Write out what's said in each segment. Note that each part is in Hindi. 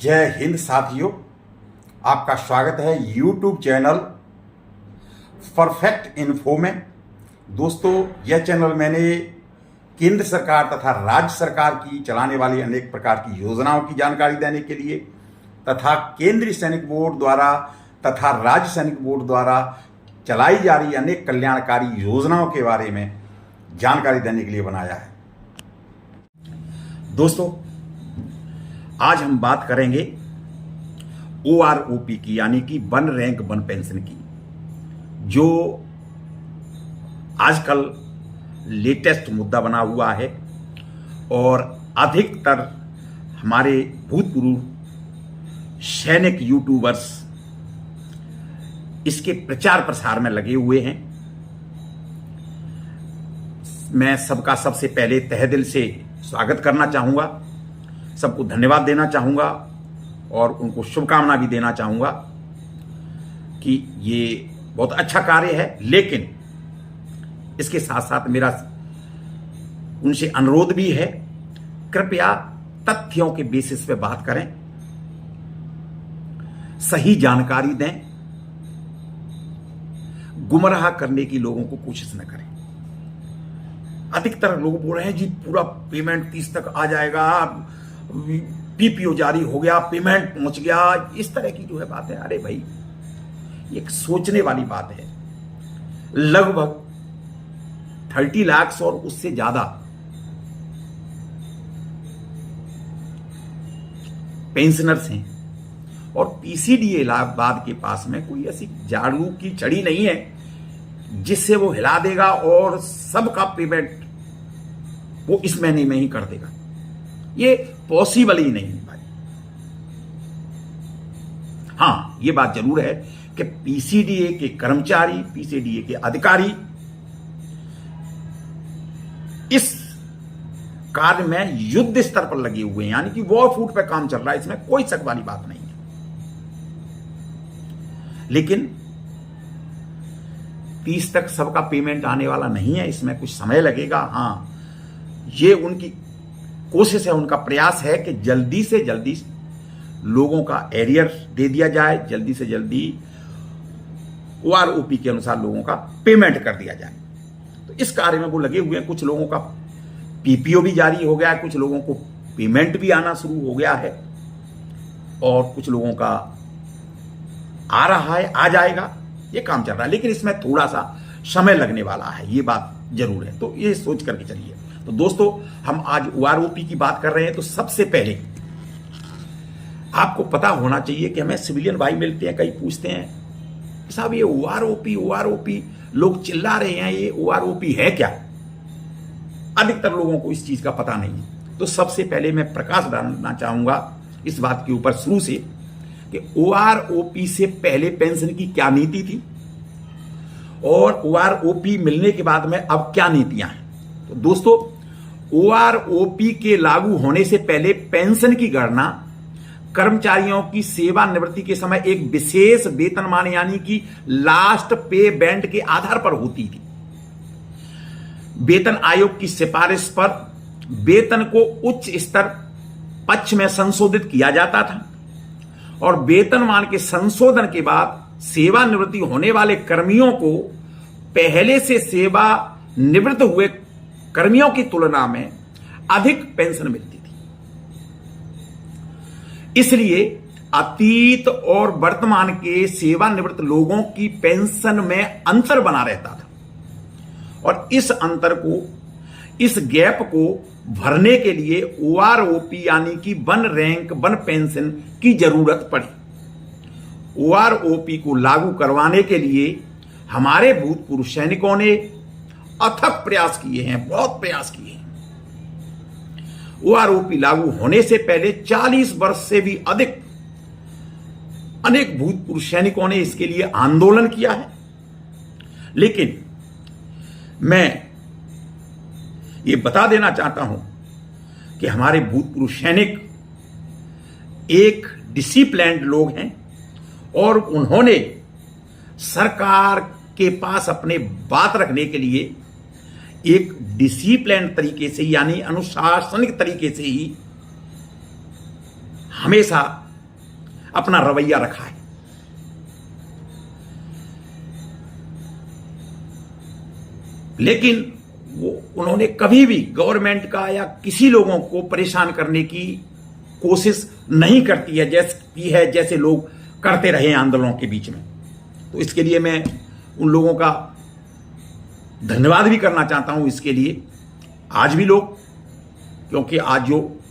जय हिंद साथियों, आपका स्वागत है यूट्यूब चैनल परफेक्ट इन्फो में। दोस्तों, यह चैनल मैंने केंद्र सरकार तथा राज्य सरकार की चलाने वाली अनेक प्रकार की योजनाओं की जानकारी देने के लिए तथा केंद्रीय सैनिक बोर्ड द्वारा तथा राज्य सैनिक बोर्ड द्वारा चलाई जा रही अनेक कल्याणकारी योजनाओं के बारे में जानकारी देने के लिए बनाया है। दोस्तों, आज हम बात करेंगे OROP की, यानी कि वन रैंक वन पेंशन की, जो आजकल लेटेस्ट मुद्दा बना हुआ है और अधिकतर हमारे भूतपूर्व सैनिक यूट्यूबर्स इसके प्रचार प्रसार में लगे हुए हैं। मैं सबका सबसे पहले तहे दिल से स्वागत करना चाहूंगा, सबको धन्यवाद देना चाहूंगा और उनको शुभकामना भी देना चाहूंगा कि ये बहुत अच्छा कार्य है। लेकिन इसके साथ साथ मेरा उनसे अनुरोध भी है, कृपया तथ्यों के बेसिस पे बात करें, सही जानकारी दें, गुमराह करने की लोगों को कोशिश न करें। अधिकतर लोग बोल रहे हैं जी पूरा पेमेंट 30 तक आ जाएगा, PPO जारी हो गया, पेमेंट पहुंच गया, इस तरह की जो है बात है। अरे भाई, ये एक सोचने वाली बात है। लगभग 30 लाख और उससे ज्यादा पेंशनर्स हैं और PCDA इलाहाबाद के पास में कोई ऐसी झाड़ू की छड़ी नहीं है जिससे वो हिला देगा और सबका पेमेंट वो इस महीने में ही कर देगा। ये पॉसिबल ही नहीं है भाई। हां, ये बात जरूर है कि PCDA के कर्मचारी, PCDA के अधिकारी इस कार्य में युद्ध स्तर पर लगे हुए हैं, यानी कि वॉर फूट पे काम चल रहा है, इसमें कोई शक वाली बात नहीं है। लेकिन 30 तक सबका पेमेंट आने वाला नहीं है, इसमें कुछ समय लगेगा। हां, ये उनकी कोशिश है, उनका प्रयास है कि जल्दी से जल्दी लोगों का एरियर दे दिया जाए, जल्दी से जल्दी OROP के अनुसार लोगों का पेमेंट कर दिया जाए। तो इस कार्य में वो लगे हुए हैं। कुछ लोगों का PPO भी जारी हो गया है, कुछ लोगों को पेमेंट भी आना शुरू हो गया है और कुछ लोगों का आ रहा है, आ जाएगा। ये काम चल रहा है, लेकिन इसमें थोड़ा सा समय लगने वाला है, ये बात जरूर है। तो ये सोच करके चलिए। तो दोस्तों, हम आज OROP की बात कर रहे हैं। तो सबसे पहले आपको पता होना चाहिए कि हमें सिविलियन भाई मिलते हैं, कई पूछते हैं साहब ये OROP लोग चिल्ला रहे हैं, ये OROP है क्या? अधिकतर लोगों को इस चीज का पता नहीं है। तो सबसे पहले मैं प्रकाश डालना चाहूंगा इस बात के ऊपर शुरू से कि OROP से पहले पेंशन की क्या नीति थी और OROP मिलने के बाद में अब क्या नीतियां हैं। तो दोस्तों, OROP के लागू होने से पहले पेंशन की गणना कर्मचारियों की सेवानिवृत्ति के समय एक विशेष वेतनमान, यानी कि लास्ट पे बैंड के आधार पर होती थी। वेतन आयोग की सिफारिश पर वेतन को उच्च स्तर पक्ष में संशोधित किया जाता था और वेतनमान के संशोधन के बाद सेवानिवृत्ति होने वाले कर्मियों को पहले से सेवा निवृत्त हुए कर्मियों की तुलना में अधिक पेंशन मिलती थी। इसलिए अतीत और वर्तमान के सेवानिवृत्त लोगों की पेंशन में अंतर बना रहता था और इस अंतर को, इस गैप को भरने के लिए OROP यानी कि वन रैंक वन पेंशन की जरूरत पड़ी। OROP को लागू करवाने के लिए हमारे भूतपूर्व सैनिकों ने अथक प्रयास किए हैं, बहुत प्रयास किए हैं। OROP लागू होने से पहले 40 वर्ष से भी अधिक अनेक भूतपूर्व सैनिकों ने इसके लिए आंदोलन किया है। लेकिन मैं ये बता देना चाहता हूं कि हमारे भूतपूर्व सैनिक एक डिसिप्लिन्ड लोग हैं और उन्होंने सरकार के पास अपने बात रखने के लिए एक डिसिप्लिन तरीके से यानी अनुशासनिक तरीके से ही हमेशा अपना रवैया रखा है। लेकिन उन्होंने कभी भी गवर्नमेंट का या किसी लोगों को परेशान करने की कोशिश नहीं करती है जैसे लोग करते रहे आंदोलनों के बीच में। तो इसके लिए मैं उन लोगों का धन्यवाद भी करना चाहता हूं। इसके लिए आज भी लोग, क्योंकि आज जो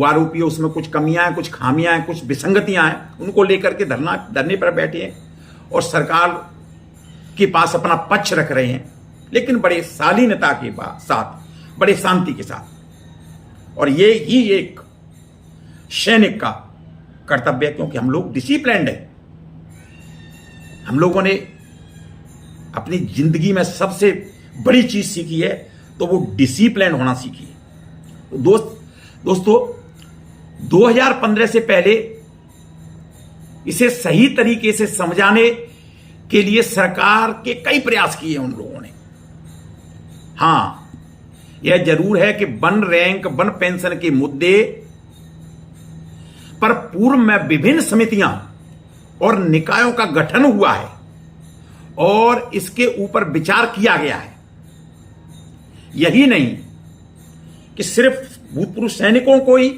आरोपी है उसमें कुछ कमियां हैं, कुछ खामियां हैं, कुछ विसंगतियां हैं, उनको लेकर के धरने पर बैठे हैं और सरकार के पास अपना पक्ष रख रहे हैं, लेकिन बड़े शालीनता के साथ, बड़े शांति के साथ। और ये ही एक सैनिक का कर्तव्य है, क्योंकि हम लोग डिसिप्लिन्ड है। हम लोगों ने अपनी जिंदगी में सबसे बड़ी चीज सीखी है तो वो डिसिप्लिन होना सीखी है। दोस्तों 2015 से पहले इसे सही तरीके से समझाने के लिए सरकार के कई प्रयास किए उन लोगों ने। हां, यह जरूर है कि वन रैंक वन पेंशन के मुद्दे पर पूर्व में विभिन्न समितियां और निकायों का गठन हुआ है और इसके ऊपर विचार किया गया है। यही नहीं कि सिर्फ भूतपूर्व सैनिकों को ही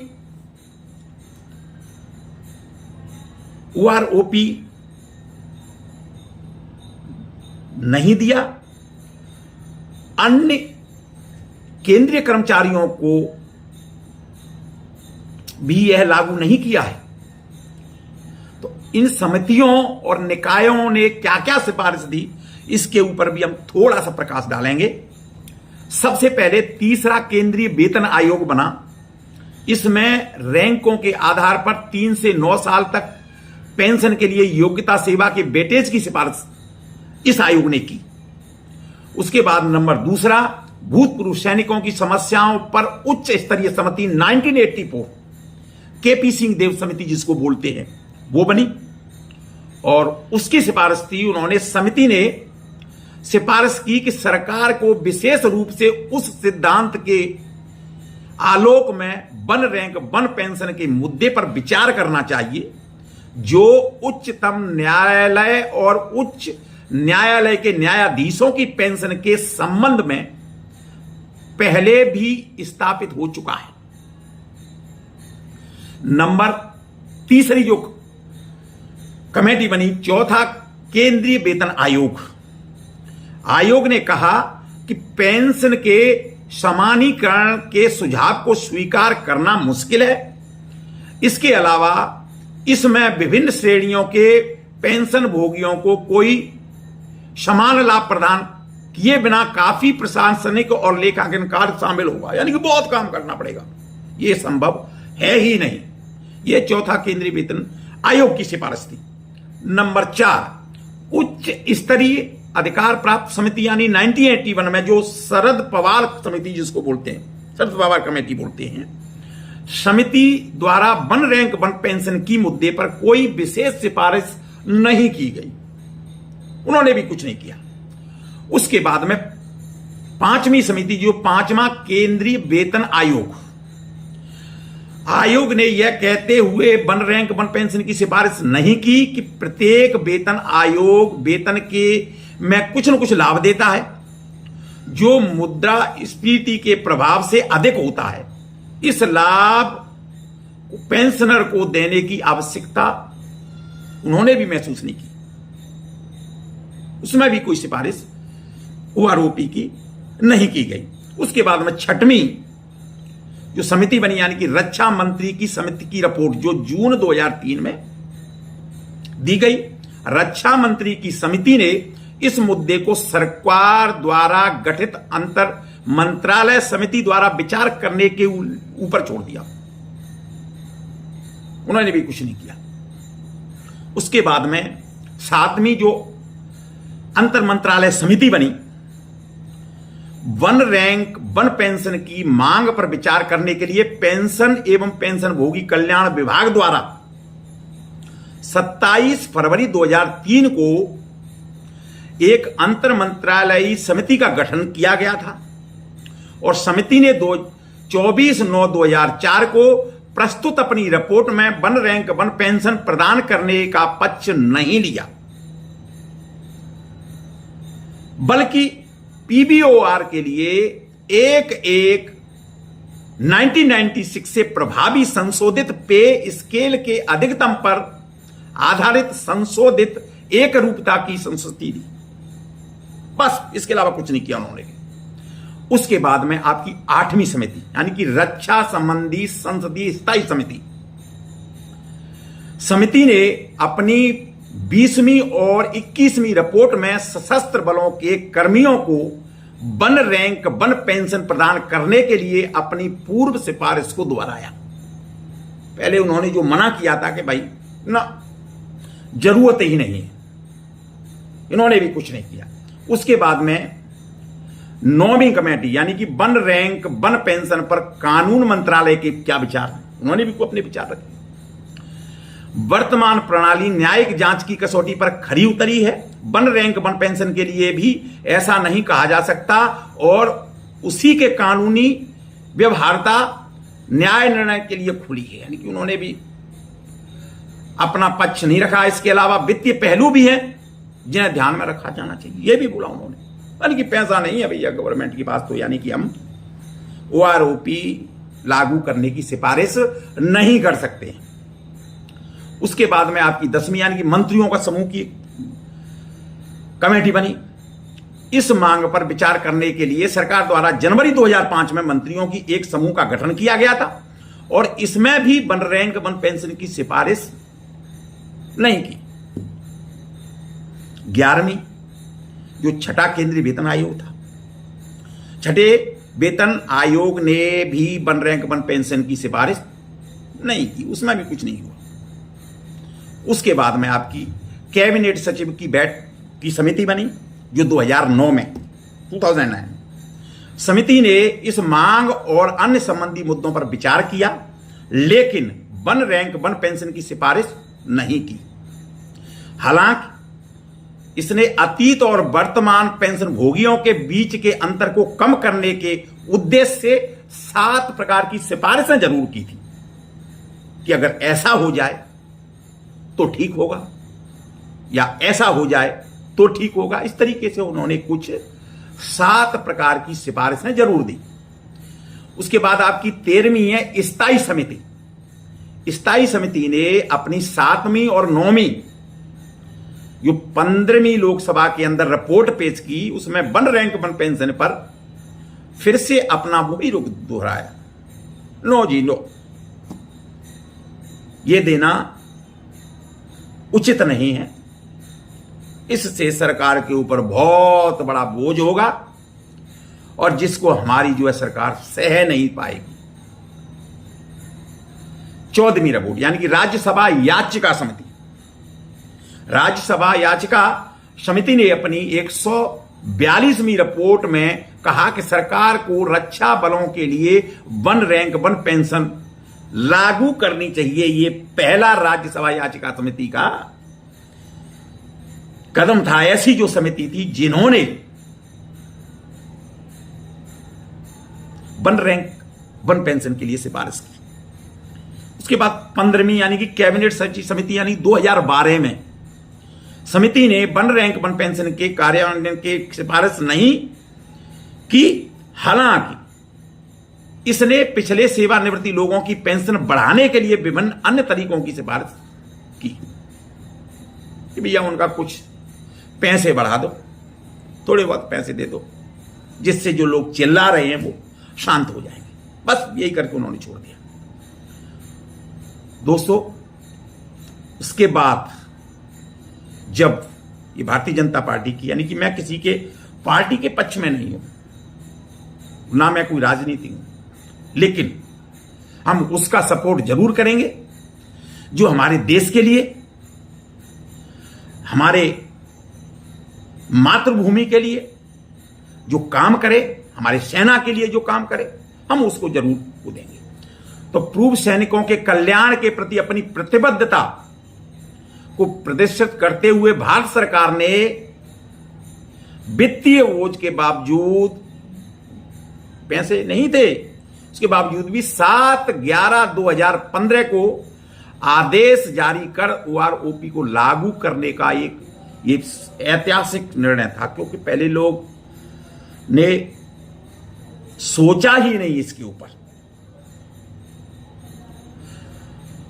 ओआरओपी नहीं दिया, अन्य केंद्रीय कर्मचारियों को भी यह लागू नहीं किया है। तो इन समितियों और निकायों ने क्या क्या सिफारिश दी, इसके ऊपर भी हम थोड़ा सा प्रकाश डालेंगे। सबसे पहले तीसरा केंद्रीय वेतन आयोग बना। इसमें रैंकों के आधार पर 3 से 9 साल तक पेंशन के लिए योग्यता सेवा के वेटेज की सिफारिश इस आयोग ने की। उसके बाद नंबर दूसरा, भूतपूर्व सैनिकों की समस्याओं पर उच्च स्तरीय समिति 1984 केपी सिंह देव समिति जिसको बोलते हैं, वो बनी और उसकी सिफारिश थी। उन्होंने समिति ने सिफारिश की कि सरकार को विशेष रूप से उस सिद्धांत के आलोक में वन रैंक वन पेंशन के मुद्दे पर विचार करना चाहिए जो उच्चतम न्यायालय और उच्च न्यायालय के न्यायाधीशों की पेंशन के संबंध में पहले भी स्थापित हो चुका है। नंबर तीसरी जो कमेटी बनी, चौथा केंद्रीय वेतन आयोग। आयोग ने कहा कि पेंशन के समानीकरण के सुझाव को स्वीकार करना मुश्किल है। इसके अलावा इसमें विभिन्न श्रेणियों के पेंशन भोगियों को कोई समान लाभ प्रदान किए बिना काफी प्रशासनिक और लेखांकन कार्य शामिल होगा, यानी कि बहुत काम करना पड़ेगा। यह संभव है ही नहीं। यह चौथा केंद्रीय वेतन आयोग की सिफारिश थी। नंबर 4, उच्च स्तरीय अधिकार प्राप्त समिति यानी 1981 में जो शरद पवार समिति जिसको बोलते हैं, शरद पवार कमेटी बोलते हैं, समिति द्वारा वन रैंक वन पेंशन की मुद्दे पर कोई विशेष सिफारिश नहीं की गई। उन्होंने भी कुछ नहीं किया। उसके बाद में 5वीं समिति जो 5वां केंद्रीय वेतन आयोग ने यह कहते हुए वन रैंक वन पेंशन की सिफारिश नहीं की कि प्रत्येक वेतन आयोग वेतन के में कुछ न कुछ लाभ देता है जो मुद्रास्फीति के प्रभाव से अधिक होता है। इस लाभ पेंशनर को देने की आवश्यकता उन्होंने भी महसूस नहीं की। उसमें भी कोई सिफारिश ओआरओपी की नहीं की गई। उसके बाद में 6वीं जो समिति बनी यानी कि रक्षा मंत्री की समिति की रिपोर्ट जो जून 2003 में दी गई। रक्षा मंत्री की समिति ने इस मुद्दे को सरकार द्वारा गठित अंतर मंत्रालय समिति द्वारा विचार करने के ऊपर छोड़ दिया। उन्होंने भी कुछ नहीं किया। उसके बाद में 7वीं जो अंतर मंत्रालय समिति बनी, वन रैंक वन पेंशन की मांग पर विचार करने के लिए पेंशन एवं पेंशन भोगी कल्याण विभाग द्वारा 27 फरवरी 2003 को एक अंतर मंत्रालयी समिति का गठन किया गया था और समिति ने 24/9/2004 को प्रस्तुत अपनी रिपोर्ट में वन रैंक वन पेंशन प्रदान करने का पक्ष नहीं लिया, बल्कि पीबीओआर के लिए एक 1996 से प्रभावी संशोधित पे स्केल के अधिकतम पर आधारित संशोधित एक रूपता की संस्तुति दी। बस इसके अलावा कुछ नहीं किया उन्होंने। उसके बाद में आपकी 8वीं समिति यानी कि रक्षा संबंधी संसदीय स्थायी समिति ने अपनी 20वीं और 21वीं रिपोर्ट में सशस्त्र बलों के कर्मियों को वन रैंक वन पेंशन प्रदान करने के लिए अपनी पूर्व सिफारिश को दोहराया। पहले उन्होंने जो मना किया था कि भाई ना जरूरत ही नहीं है, इन्होंने भी कुछ नहीं किया। उसके बाद में 9वीं कमेटी यानी कि वन रैंक वन पेंशन पर कानून मंत्रालय के क्या विचार हैं, उन्होंने भी अपने विचार रखे। वर्तमान प्रणाली न्यायिक जांच की कसौटी पर खरी उतरी है। वन रैंक वन पेंशन के लिए भी ऐसा नहीं कहा जा सकता और उसी के कानूनी व्यवहार्यता न्याय निर्णय के लिए खुली है, यानी कि उन्होंने भी अपना पक्ष नहीं रखा। इसके अलावा वित्तीय पहलू भी हैं जिन्हें ध्यान में रखा जाना चाहिए, यह भी बोला उन्होंने। यानी कि पैसा नहीं है भैया गवर्नमेंट के पास, तो यानी कि हम ओआरओपी लागू करने की सिफारिश नहीं कर सकते। उसके बाद में आपकी 10वीं यानी कि मंत्रियों का समूह की कमेटी बनी। इस मांग पर विचार करने के लिए सरकार द्वारा जनवरी 2005 में मंत्रियों की एक समूह का गठन किया गया था और इसमें भी वन रैंक वन पेंशन की सिफारिश नहीं की। 11वीं जो छठा केंद्रीय वेतन आयोग था, छठे वेतन आयोग ने भी वन रैंक वन पेंशन की सिफारिश नहीं की, उसमें भी कुछ नहीं हुआ। उसके बाद में आपकी कैबिनेट सचिव की समिति बनी जो 2009 में 2009 समिति ने इस मांग और अन्य संबंधी मुद्दों पर विचार किया, लेकिन वन रैंक वन पेंशन की सिफारिश नहीं की। हालांकि इसने अतीत और वर्तमान पेंशन भोगियों के बीच के अंतर को कम करने के उद्देश्य से 7 प्रकार की सिफारिशें जरूर की थी कि अगर ऐसा हो जाए तो ठीक होगा या ऐसा हो जाए तो ठीक होगा। इस तरीके से उन्होंने कुछ 7 प्रकार की सिफारिशें जरूर दी। उसके बाद आपकी 13वीं है स्थायी समिति। स्थायी समिति ने अपनी 7वीं और 9वीं जो 15वीं लोकसभा के अंदर रिपोर्ट पेश की, उसमें वन रैंक वन पेंशन पर फिर से अपना वही रुख दोहराया। नो जी नो, ये देना उचित नहीं है, इससे सरकार के ऊपर बहुत बड़ा बोझ होगा और जिसको हमारी जो है सरकार सह नहीं पाएगी। 14वीं रिपोर्ट यानी कि राज्यसभा याचिका समिति। राज्यसभा याचिका समिति ने अपनी 142वीं रिपोर्ट में कहा कि सरकार को रक्षा बलों के लिए वन रैंक वन पेंशन लागू करनी चाहिए। यह पहला राज्यसभा याचिका समिति का कदम था। ऐसी जो समिति थी जिन्होंने वन रैंक वन पेंशन के लिए सिफारिश की। उसके बाद 15वीं यानी कि कैबिनेट सचिव समिति यानी 2012 में समिति ने वन रैंक वन पेंशन के कार्यान्वयन की सिफारिश नहीं की। हालांकि इसने पिछले सेवानिवृत्ति लोगों की पेंशन बढ़ाने के लिए विभिन्न अन्य तरीकों की सिफारिश की कि भैया उनका कुछ पैसे बढ़ा दो, थोड़े बहुत पैसे दे दो, जिससे जो लोग चिल्ला रहे हैं वो शांत हो जाएंगे। बस यही करके उन्होंने छोड़ दिया। दोस्तों, उसके बाद जब ये भारतीय जनता पार्टी की, यानी कि मैं किसी के पार्टी के पक्ष में नहीं हूं, ना मैं कोई राजनीति हूं, लेकिन हम उसका सपोर्ट जरूर करेंगे जो हमारे देश के लिए, हमारे मातृभूमि के लिए जो काम करे, हमारे सेना के लिए जो काम करे, हम उसको जरूर देंगे। तो पूर्व सैनिकों के कल्याण के प्रति अपनी प्रतिबद्धता को प्रदर्शित करते हुए भारत सरकार ने वित्तीय बोझ के बावजूद, पैसे नहीं थे, उसके बावजूद भी 7/11/2015 को आदेश जारी कर OROP को लागू करने का एक ऐतिहासिक निर्णय था, क्योंकि पहले लोग ने सोचा ही नहीं इसके ऊपर।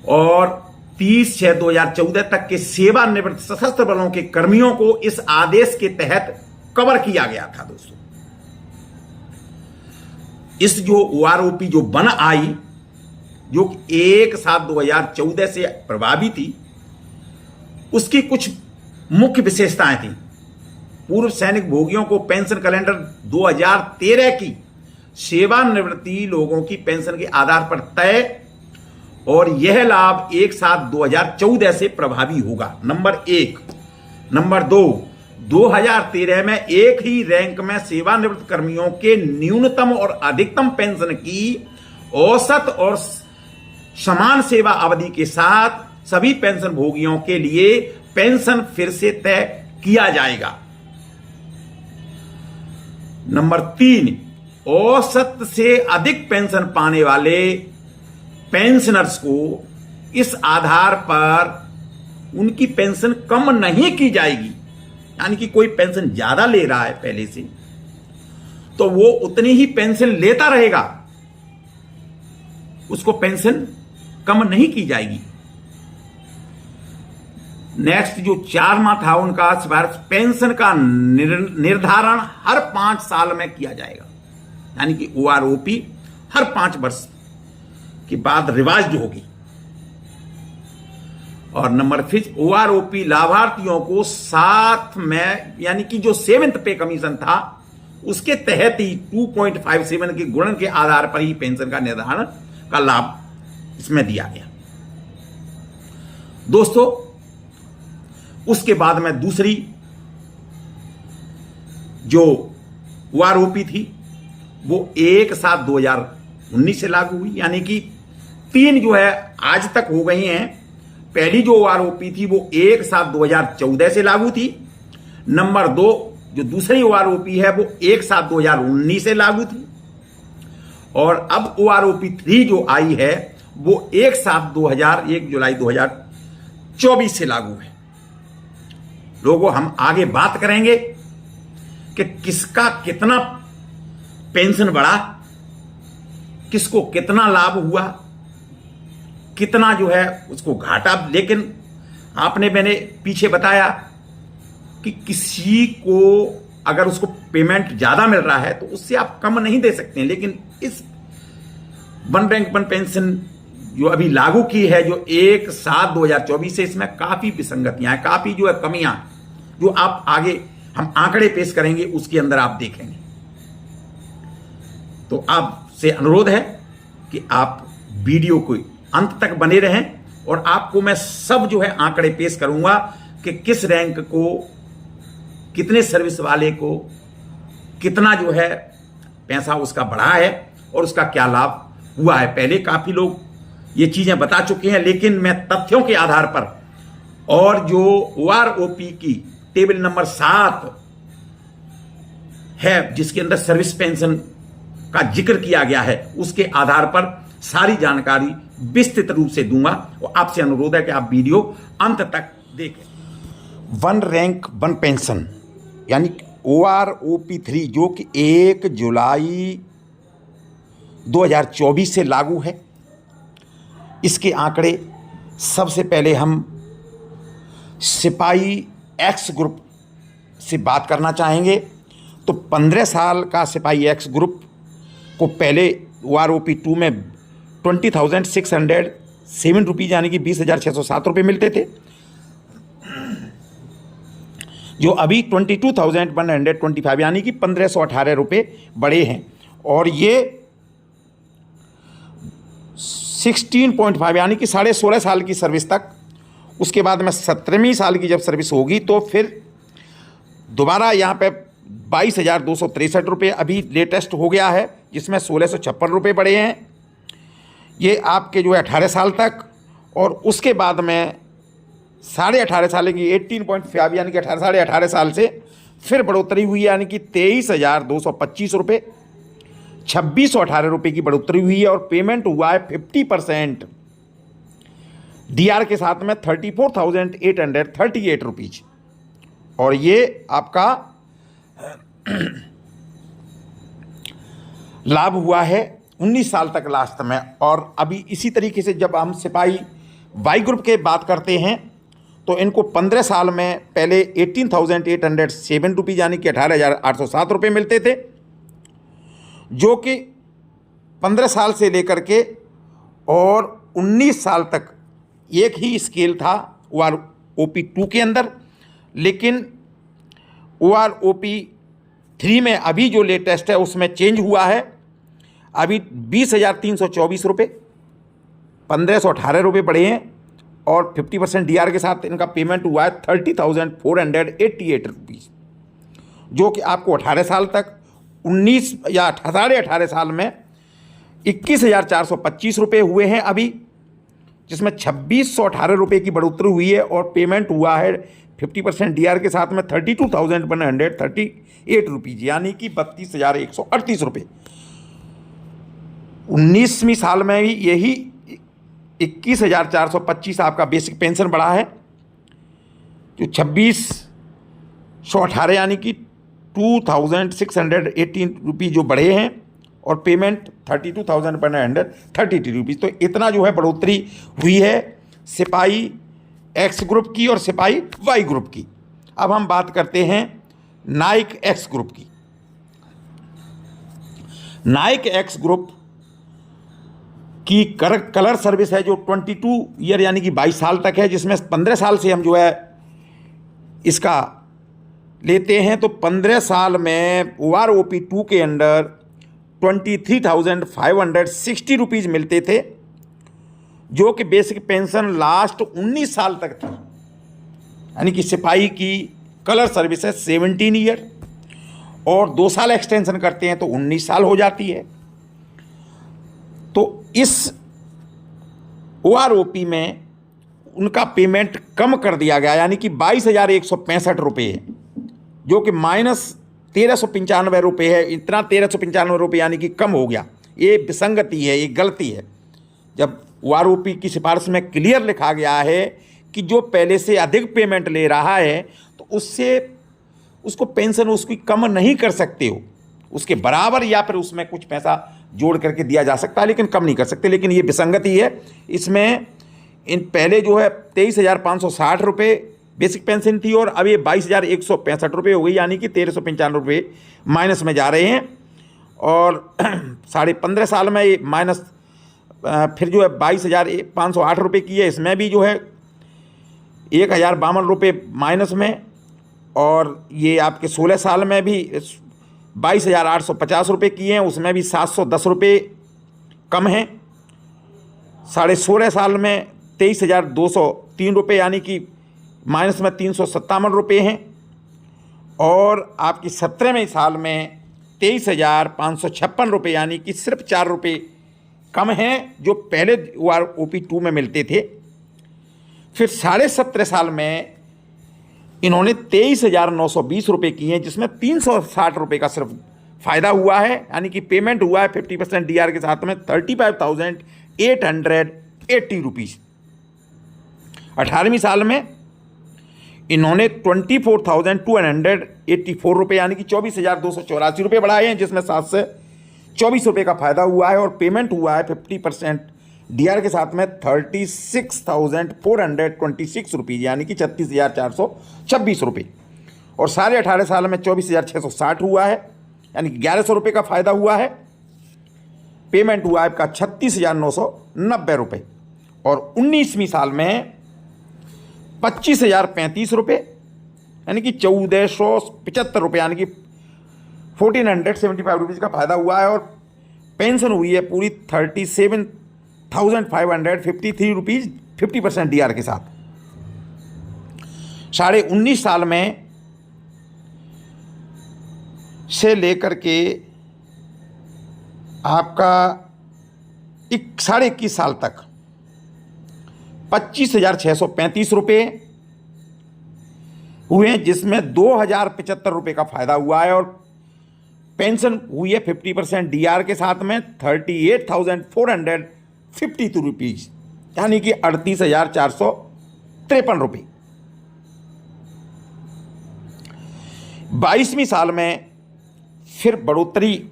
और 30/6/2014 तक के सेवानिवृत्त सशस्त्र बलों के कर्मियों को इस आदेश के तहत कवर किया गया था। दोस्तों, इस जो OROP जो बन आई, जो 1/7/2014 से प्रभावी थी, उसकी कुछ मुख्य विशेषताएं थी। पूर्व सैनिक भोगियों को पेंशन कैलेंडर 2013 की सेवानिवृत्ति लोगों की पेंशन के आधार पर तय, और यह लाभ 1/7/2014 से प्रभावी होगा। नंबर 1। नंबर 2, 2013 में एक ही रैंक में सेवानिवृत्त कर्मियों के न्यूनतम और अधिकतम पेंशन की औसत और समान सेवा अवधि के साथ सभी पेंशन भोगियों के लिए पेंशन फिर से तय किया जाएगा। नंबर 3, औसत से अधिक पेंशन पाने वाले पेंशनर्स को इस आधार पर उनकी पेंशन कम नहीं की जाएगी। यानी कि कोई पेंशन ज्यादा ले रहा है पहले से, तो वो उतनी ही पेंशन लेता रहेगा, उसको पेंशन कम नहीं की जाएगी। नेक्स्ट जो 4वां था उनका, पेंशन का निर्धारण हर 5 साल में किया जाएगा। यानी कि OROP हर 5 वर्ष के बाद रिवाइज होगी। और नंबर 5, OROP लाभार्थियों को साथ में, यानी कि जो 7th पे कमीशन था उसके तहत ही 2.57 के गुणन के आधार पर ही पेंशन का निर्धारण का लाभ इसमें दिया गया। दोस्तों, उसके बाद में दूसरी जो OROP थी वो 1/7/2019 से लागू हुई। यानी कि 3 जो है आज तक हो गई हैं। पहली जो OROP थी वो 1/7/2014 से लागू थी। नंबर 2 जो दूसरी OROP है वो 1/7/2019 से लागू थी। और अब OROP 3 जो आई है वो 1 जुलाई 2024 से लागू है। लोगों, हम आगे बात करेंगे कि किसका कितना पेंशन बढ़ा, किसको कितना लाभ हुआ, कितना जो है उसको घाटा। लेकिन मैंने पीछे बताया कि किसी को अगर उसको पेमेंट ज्यादा मिल रहा है तो उससे आप कम नहीं दे सकते हैं। लेकिन इस वन रैंक वन पेंशन जो अभी लागू की है, जो 1/7/2024 से, इसमें काफी विसंगतियां हैं, काफी जो है कमियां, जो आप आगे हम आंकड़े पेश करेंगे उसके अंदर आप देखेंगे। तो आपसे अनुरोध है कि आप वीडियो को अंत तक बने रहें, और आपको मैं सब जो है आंकड़े पेश करूंगा कि किस रैंक को, कितने सर्विस वाले को कितना जो है पैसा उसका बढ़ा है और उसका क्या लाभ हुआ है। पहले काफी लोग ये चीजें बता चुके हैं, लेकिन मैं तथ्यों के आधार पर, और जो OROP की टेबल नंबर 7 है जिसके अंदर सर्विस पेंशन का जिक्र किया गया है, उसके आधार पर सारी जानकारी विस्तृत रूप से दूंगा। और आपसे अनुरोध है कि आप वीडियो अंत तक देखें। वन रैंक वन पेंशन यानी OROP 3 जो कि 1 जुलाई 2024 से लागू है, इसके आंकड़े सबसे पहले हम सिपाही एक्स ग्रुप से बात करना चाहेंगे। तो 15 साल का सिपाही एक्स ग्रुप को पहले OROP 2 में 20,607 रुपीज़ यानी कि 20,607 रुपये मिलते थे, जो अभी 22,125 यानी कि 1,518 रुपये बढ़े हैं। और ये 16.5 यानी कि 16.5 साल की सर्विस तक, उसके बाद में 17वीं साल की जब सर्विस होगी तो फिर दोबारा यहाँ पे 22,263 रुपये अभी लेटेस्ट हो गया है, जिसमें 1,656 रुपये बढ़े हैं। ये आपके जो है 18 साल तक, और उसके बाद में 18.5 साल की 18.5 यानी कि 18 साल से फिर बढ़ोतरी हुई यानी कि 23,225 रुपये। 2618 रुपये की बढ़ोतरी हुई है और पेमेंट हुआ है 50% डीआर के साथ में 34,838 रुपीज। और ये आपका लाभ हुआ है 19 साल तक लास्ट में। और अभी इसी तरीके से जब हम सिपाही वाई ग्रुप के बात करते हैं तो इनको 15 साल में पहले 18,807 रुपीज़ यानी कि 18,807 रुपये मिलते थे, जो कि 15 साल से लेकर के और 19 साल तक एक ही स्केल था OROP2 के अंदर। लेकिन OROP3 में अभी जो लेटेस्ट है उसमें चेंज हुआ है। अभी 20,324 रुपये, 1,518 रुपये बढ़े हैं और 50% डीआर के साथ इनका पेमेंट हुआ है 30,488 रुपीज़, जो कि आपको 18 साल तक 19 या 18 साल में 21,425 रुपये हुए हैं अभी, जिसमें 2,618 रुपये की बढ़ोतरी हुई है और पेमेंट हुआ है 50% डीआर के साथ में 32,138 रुपीज़ यानी कि 32,138 रुपये। 19वीं साल में भी यही 21,425 आपका बेसिक पेंशन बढ़ा है, जो 2618 यानी कि 2,618 रुपीज़ जो बढ़े हैं और पेमेंट 32,133 रुपीज़। तो इतना जो है बढ़ोतरी हुई है सिपाही एक्स ग्रुप की और सिपाही वाई ग्रुप की। अब हम बात करते हैं नाइक एक्स ग्रुप की। नाइक एक्स ग्रुप की कलर सर्विस है जो 22 ईयर यानी कि 22 साल तक है, जिसमें 15 साल से हम जो है इसका लेते हैं। तो 15 साल में OROP2 के अंडर 23,560 रुपीज़ मिलते थे, जो कि बेसिक पेंशन लास्ट 19 साल तक थी, यानी कि सिपाही की कलर सर्विस है 17 ईयर और 2 साल एक्सटेंशन करते हैं तो 19 साल हो जाती है। तो इस OROP में उनका पेमेंट कम कर दिया गया, यानी कि 22,165 रुपये है, जो कि -1,395 रुपये है। इतना 1,395 रुपये यानी कि कम हो गया। ये विसंगति है, ये गलती है। जब OROP की सिफारिश में क्लियर लिखा गया है कि जो पहले से अधिक पेमेंट ले रहा है तो उससे उसको पेंशन उसकी कम नहीं कर सकते हो, उसके बराबर या फिर उसमें कुछ पैसा जोड़ करके दिया जा सकता है, लेकिन कम नहीं कर सकते। लेकिन ये विसंगति है इसमें। इन पहले जो है 23,560 रुपये बेसिक पेंशन थी और अब ये 22,165 रुपये हो गई, यानी कि 1,395 रुपये माइनस में जा रहे हैं। और 15.5 साल में ये माइनस फिर जो है 22,508 रुपये की है, इसमें भी जो है 1,052 रुपये माइनस में। और ये आपके 16 साल में भी 22,850 रुपये की हैं, उसमें भी 710 रुपये कम हैं। 16.5 साल में 23,203 रुपये यानी कि माइनस में 357 रुपये हैं। और आपकी 17वें साल में 23,556 रुपये यानी कि सिर्फ 4 रुपये कम हैं, जो पहले OROP2 में मिलते थे। फिर 17.5 साल में इन्होंने 23,920 रुपये की हैं, जिसमें 360 रुपये का सिर्फ फ़ायदा हुआ है, यानी कि पेमेंट हुआ है 50% डीआर के साथ में 35,880 रुपीज़। 18वीं साल में इन्होंने 24,284 रुपये यानी कि 24,284 रुपये बढ़ाए हैं, जिसमें 724 रुपये का फ़ायदा हुआ है और पेमेंट हुआ है 50% डीआर के साथ में 36,426 रुपीज़ यानी कि 36,426 रुपये। और 18.5 साल में 24,660 हुआ है, यानी कि 1,100 रुपये का फ़ायदा हुआ है। पेमेंट हुआ है आपका 36,990 रुपये। और 19वीं साल में 25,035 रुपये यानी कि 1,475 रुपये यानी कि 1,475 रुपीज़ का फ़ायदा हुआ है। और पेंशन हुई है पूरी 37,553 रुपीज़ 50% डीआर के साथ। 19.5 साल में से लेकर के आपका 21 साल तक 25,635 रुपये हुए हैं, जिसमें 2,075 रुपये का फ़ायदा हुआ है। और पेंशन हुई है 50% डीआर के साथ में 38,452 रुपीज़, यानी कि 38,453 रुपये। 22वीं साल में फिर बढ़ोतरी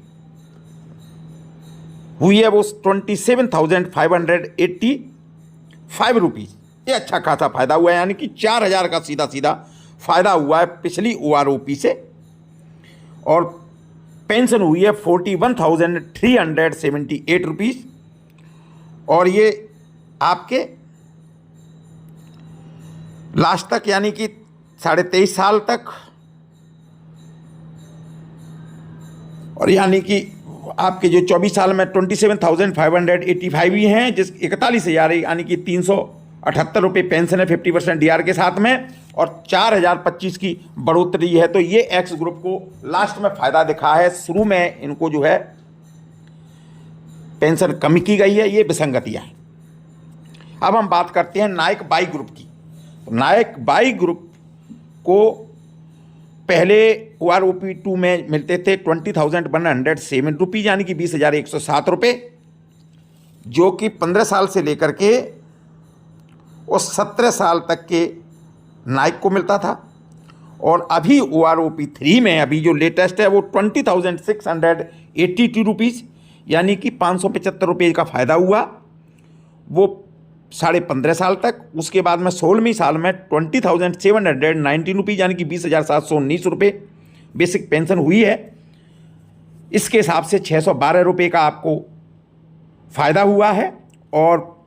हुई है, वो 27,585 रुपीज़। ये अच्छा खासा फायदा हुआ है, यानी कि 4,000 का सीधा सीधा फायदा हुआ है पिछली ओआरओपी से। और पेंशन हुई है 41,378 रुपीज़, और ये आपके लास्ट तक यानी कि 23.5 साल तक, और यानी कि आपके जो 24 साल में 27,585 ही हैं, जिस 41,000 यानी कि 378 रुपये पेंशन है 50% डीआर के साथ में, और 4,025 की बढ़ोतरी है। तो ये एक्स ग्रुप को लास्ट में फ़ायदा दिखा है, शुरू में इनको जो है पेंशन कम की गई है, ये विसंगतियाँ हैं। अब हम बात करते हैं नायक बाई ग्रुप की। तो नायक बाई ग्रुप को पहले ओआरओपी 2 में मिलते थे 20,107 रुपीज़, यानी कि 20,107 रुपये, जो कि 15 साल से लेकर के और 17 साल तक के नायक को मिलता था। और अभी ओआरओपी 3 में अभी जो लेटेस्ट है वो 20,682 रुपीज़, यानी कि 575 रुपये का फ़ायदा हुआ, वो 15.5 साल तक। उसके बाद में 16वीं साल में 20,719 रुपीज़, यानी कि 20,719 रुपये बेसिक पेंशन हुई है। इसके हिसाब से 612 रुपये का आपको फ़ायदा हुआ है, और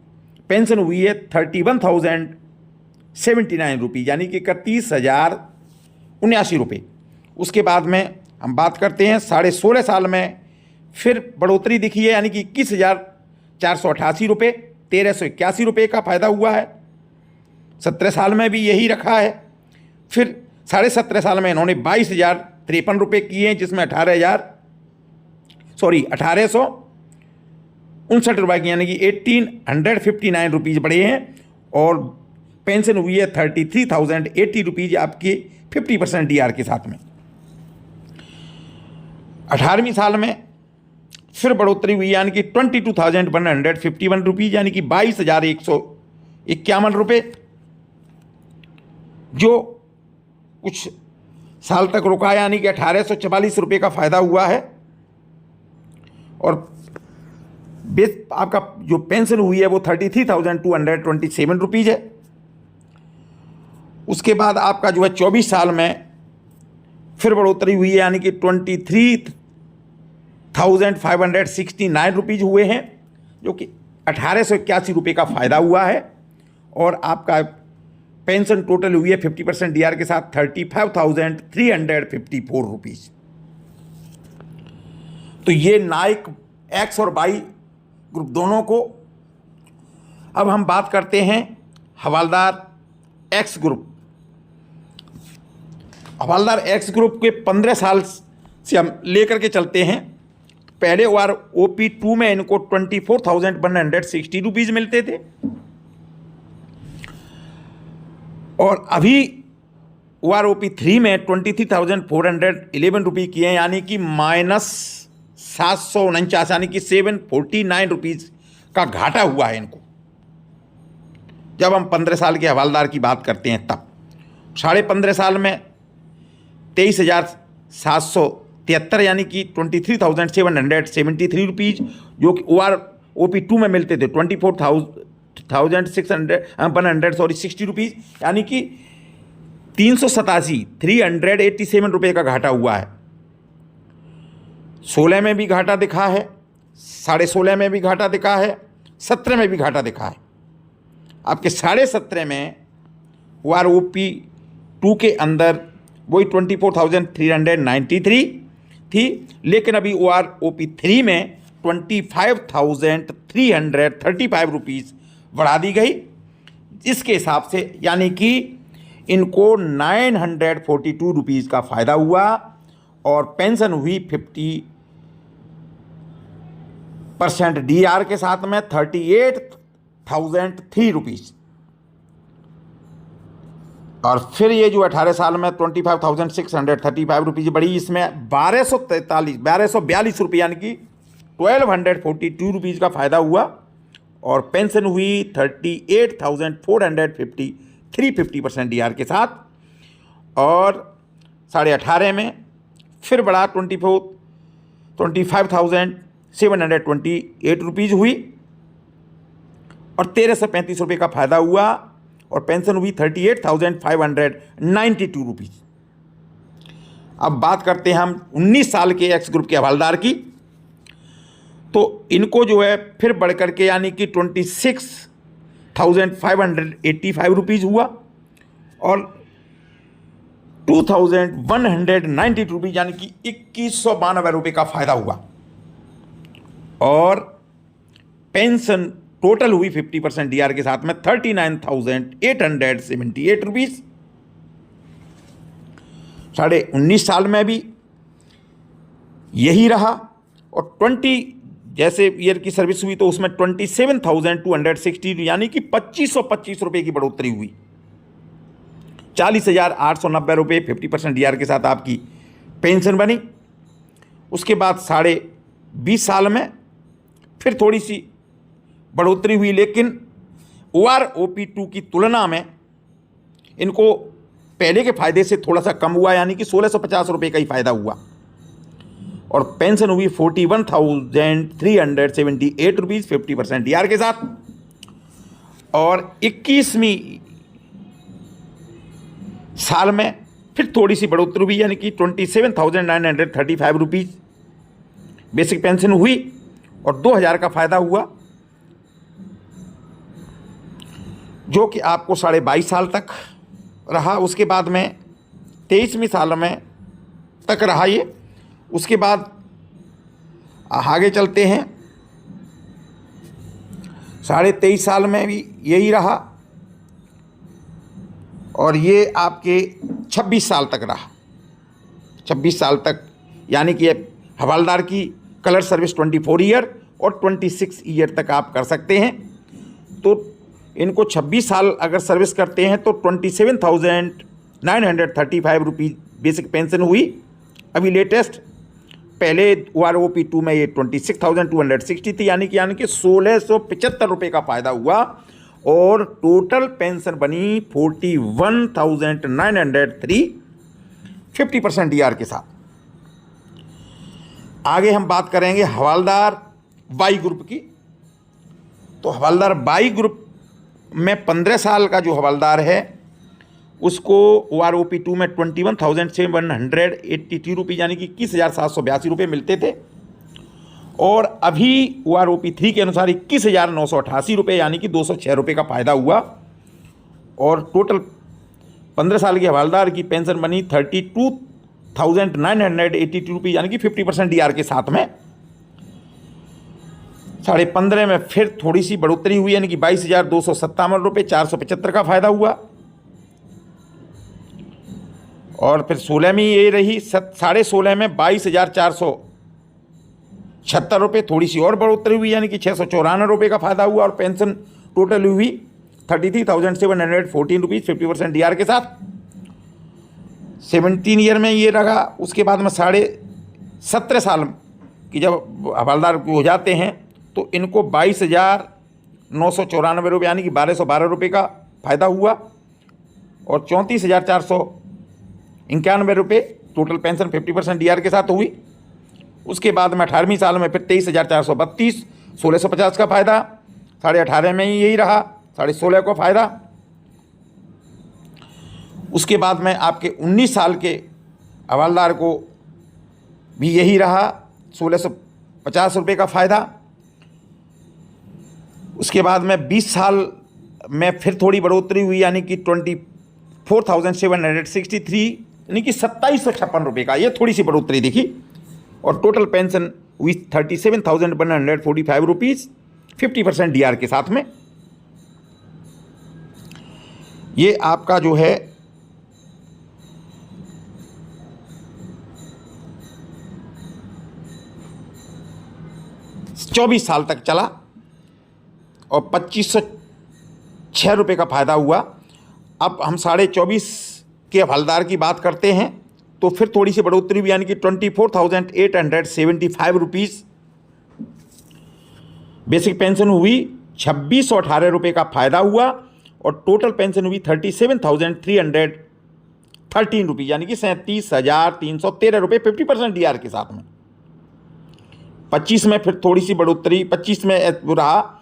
पेंशन हुई है 31,079 रुपीज़, यानी कि 31,079 रुपये। उसके बाद में हम बात करते हैं 16.5 साल में फिर बढ़ोतरी दिखी है, यानी कि 21,488 रुपये, 1,381 रुपये का फ़ायदा हुआ है। 17 साल में भी यही रखा है। फिर 17.5 साल में इन्होंने 22,053 रुपये किए हैं, जिसमें 1,859 रुपये की, यानी कि 1,859 रुपीज़ बढ़े हैं। और पेंशन हुई है 33,080 रुपीज़ आपकी 50% डीआर के साथ में। 18वीं साल में फिर बढ़ोतरी हुई, यानी कि 22,151 रुपीज़, यानी कि 22,151 रुपये, जो कुछ साल तक रुका, यानी कि 1,844 रुपये का फ़ायदा हुआ है। और आपका जो पेंशन हुई है वो 33,227 रुपीज़ है। उसके बाद आपका जो है 24 साल में फिर बढ़ोतरी हुई है, यानी कि 23,569 रुपीज़ हुए हैं, जो कि 1,881 रुपये का फ़ायदा हुआ है। और आपका पेंशन टोटल हुई है 50% डीआर के साथ 35,354 रुपीज़। तो ये नायक एक्स और बाई ग्रुप दोनों को। अब हम बात करते हैं हवालदार एक्स ग्रुप। हवालदार एक्स ग्रुप के 15 साल से हम लेकर के चलते हैं। पहले ओआरओपी 2 में इनको 24,160 रुपीज़ मिलते थे, और अभी ओआरओपी 3 में 23,411 रुपये किए हैं, यानी कि -749, यानी कि 749 रुपीज़ का घाटा हुआ है इनको। जब हम 15 साल के हवालदार की बात करते हैं तब 15.5 साल में 23,773, यानी कि 23,773 रुपीज़, जो कि ओआरओपी 2 में मिलते थे 24,160 रुपीज़, यानी कि 387 रुपये का घाटा हुआ है। 16 में भी घाटा दिखा है, 16.5 में भी घाटा दिखा है, 17 में भी घाटा दिखा है। आपके 17.5 में ओआरओपी 2 के अंदर वही 24,393 थी, लेकिन अभी ओआरओपी 3 में 25,335 रुपीज़ बढ़ा दी गई। इसके हिसाब से यानी कि इनको 942 रुपीज़ का फ़ायदा हुआ, और पेंशन हुई 50% डीआर के साथ में 38,003 रुपीज़। और फिर ये जो 18 साल में 25,635 रुपीज़ बढ़ी, इसमें 1242 रुपये यानी कि 1242 रुपीज़ का फ़ायदा हुआ और पेंशन हुई 38,453 50% डीआर के साथ। और 18.5 में फिर बढ़ा 25,728 रुपीज़ हुई और 1,335 रुपये का फ़ायदा हुआ और पेंशन हुई 38,592 रुपीज़। अब बात करते हैं हम 19 साल के एक्स ग्रुप के हवलदार की, तो इनको जो है फिर बढ़ करके यानी कि 26,585 रुपीज़ हुआ और 2,190 रुपीज़ यानी कि 2,192 रुपये का फ़ायदा हुआ और पेंशन टोटल हुई 50% डीआर के साथ में 39,878 रुपीज़। 19.5 साल में भी यही रहा और 20 जैसे ईयर की सर्विस हुई तो उसमें 27,260 यानी कि 2,525 रुपये की बढ़ोतरी हुई। 40,890 रुपये 50% डीआर के साथ आपकी पेंशन बनी। उसके बाद 20 साल में फिर थोड़ी सी बढ़ोतरी हुई, लेकिन OROP2 की तुलना में इनको पहले के फ़ायदे से थोड़ा सा कम हुआ यानी कि 1,650 रुपये का ही फ़ायदा हुआ और पेंशन हुई 41,378 रुपीज़ 50% डीआर के साथ। और 21वीं साल में फिर थोड़ी सी बढ़ोतरी हुई यानी कि 27,935 रुपीज़ बेसिक पेंशन हुई और 2,000 का फ़ायदा हुआ जो कि आपको 22.5 साल तक रहा। उसके बाद में 23वीं साल में तक रहा ये। उसके बाद आगे चलते हैं, 23.5 साल में भी यही रहा और ये आपके 26 साल तक रहा। 26 साल तक यानी कि हवलदार की कलर सर्विस 24 ईयर और 26 ईयर तक आप कर सकते हैं। तो इनको 26 साल अगर सर्विस करते हैं तो 27,935 रुपीज़ बेसिक पेंशन हुई अभी लेटेस्ट। पहले OROP2 में ये 26,260 थी यानी कि 1,675 रुपये का फ़ायदा हुआ और टोटल पेंशन बनी 41,903 50% डीआर के साथ। आगे हम बात करेंगे हवलदार वाई ग्रुप की। तो हवलदार वाई ग्रुप में 15 साल का जो हवलदार है उसको OROP2 में 21,782 रुपये यानी कि 21,782 रुपये मिलते थे और अभी OROP3 के अनुसार 21,988 रुपये यानी कि 206 रुपये का फ़ायदा हुआ और टोटल 15 साल के हवलदार की पेंशन बनी 32,982 रुपये यानी कि 50% डीआर के साथ में। 15.5 में फिर थोड़ी सी बढ़ोतरी हुई यानी कि 22,257 रुपये 475 का फ़ायदा हुआ और फिर 16 में ये रही। 16.5 में 22,476 रुपये, थोड़ी सी और बढ़ोतरी हुई यानी कि 694 रुपये का फ़ायदा हुआ और पेंशन टोटल हुई 33,714 रुपीज़ 50% डीआर के साथ। 17 ईयर में ये रहा। उसके बाद में 17.5 साल की जब हवलदार हो जाते हैं तो इनको 22,994 रुपये यानी कि 1,212 रुपये का फ़ायदा हुआ और 34,491 रुपये टोटल पेंशन 50% डीआर के साथ हुई। उसके बाद में 18वीं साल में फिर 23,432 1,650 का फ़ायदा। 18.5 में ही यही रहा 16.5 का फ़ायदा। उसके बाद में आपके 19 साल के हवलदार को भी यही रहा 1,650 रुपये का फ़ायदा। उसके बाद में 20 साल में फिर थोड़ी बढ़ोतरी हुई यानी कि 24,763 यानी कि 2,756 रुपये का ये थोड़ी सी बढ़ोतरी दिखी और टोटल पेंशन हुई 37,145 रुपीज़ 50% डीआर के साथ में। ये आपका जो है चौबीस साल तक चला और 2,506 रुपये का फ़ायदा हुआ अब हम 24.5 के हवलदार की बात करते हैं तो फिर थोड़ी सी बढ़ोतरी हुई, यानी कि 24,875 रुपीज़ बेसिक पेंशन हुई, 2618 रुपये का फ़ायदा हुआ और टोटल पेंशन हुई 37,313 रुपीज़, यानी कि 37,313 रुपये 50% डीआर के साथ में। 25 में फिर थोड़ी सी बढ़ोतरी, 25 में रहा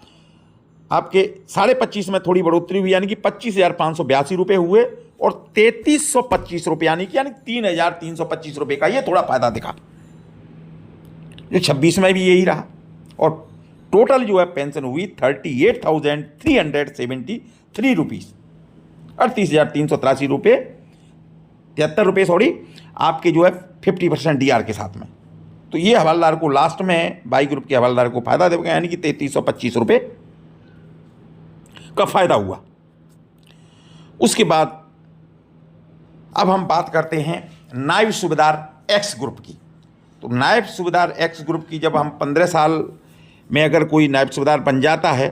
आपके 25.5 में थोड़ी बढ़ोतरी हुई, यानी कि 25,582 रुपये हुए और 3,325 रुपये यानी कि 3,325 रुपये का ये थोड़ा फायदा दिखा। जो 26 में भी यही रहा और टोटल जो है पेंशन हुई 38,373 रुपीज़, 38,383 रुपये 73 रुपये आपके जो है 50% डीआर के साथ में। तो ये हवलदार को लास्ट में बाई ग्रुप के हवलदार को फायदा देगा, यानी कि 3,325 रुपये का फायदा हुआ। उसके बाद अब हम बात करते हैं नायब सूबेदार एक्स ग्रुप की। तो नायब सूबेदार एक्स ग्रुप की जब हम 15 साल में अगर कोई नायब सूबेदार बन जाता है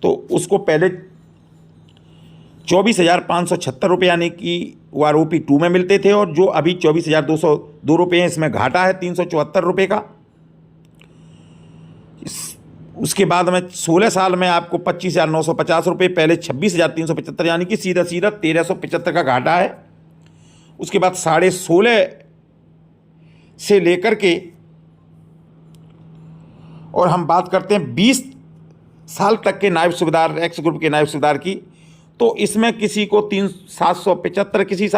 तो उसको पहले 24,576 रुपये यानी कि OROP 2 में मिलते थे और जो अभी 24,202 रुपये हैं, इसमें घाटा है 374 रुपये का। उसके बाद में 16 साल में आपको 25,950 रुपये, पहले 26,375 यानी कि सीधा 1,375 का घाटा है। उसके बाद 16.5 से लेकर के और हम बात करते हैं 20 साल तक के नायब सूबेदार एक्स ग्रुप के नायब सूबेदार की, तो इसमें किसी को 775 किसी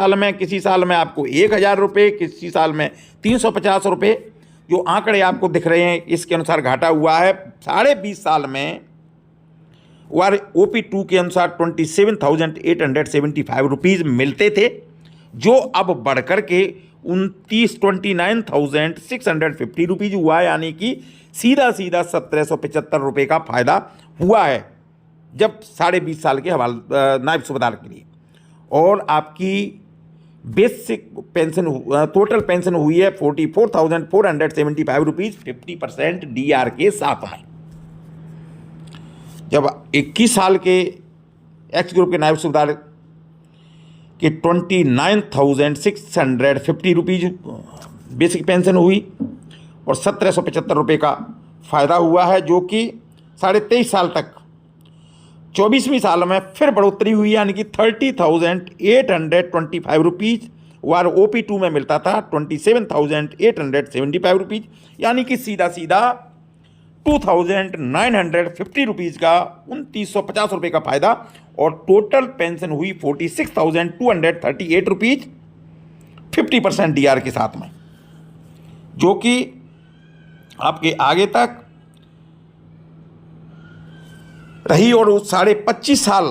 साल में आपको 1,000 रुपये, किसी साल में 350 रुपये। जो आंकड़े आपको दिख रहे हैं इसके अनुसार घाटा हुआ है। 20.5 साल में OP 2 के अनुसार 27,875 रुपीज़ मिलते थे, जो अब बढ़कर के 29,650 रुपीज़ हुआ है, यानी कि सीधा 1,775 रुपये का फ़ायदा हुआ है जब 20.5 साल के नायब सूबेदार के लिए। और आपकी बेसिक पेंशन टोटल पेंशन हुई है 44,475 रुपीज़ 50% डीआर के साथ में। जब 21 साल के एक्स ग्रुप के नायब सूबेदार कि 29,650 रुपीज़ बेसिक पेंशन हुई और 1,775 रुपये का फ़ायदा हुआ है, जो कि 23.5 साल तक 24वीं साल में फिर बढ़ोतरी हुई, यानी कि 30,825 रुपीज़। OP 2 में मिलता था 27,875 रुपीज़, यानी कि सीधा 2,950 रुपीज़ का 2,950 रुपये का फ़ायदा और टोटल पेंशन हुई 46,238 रुपीज़ 50% डीआर के साथ में, जो कि आपके आगे तक रही। और 25.5 साल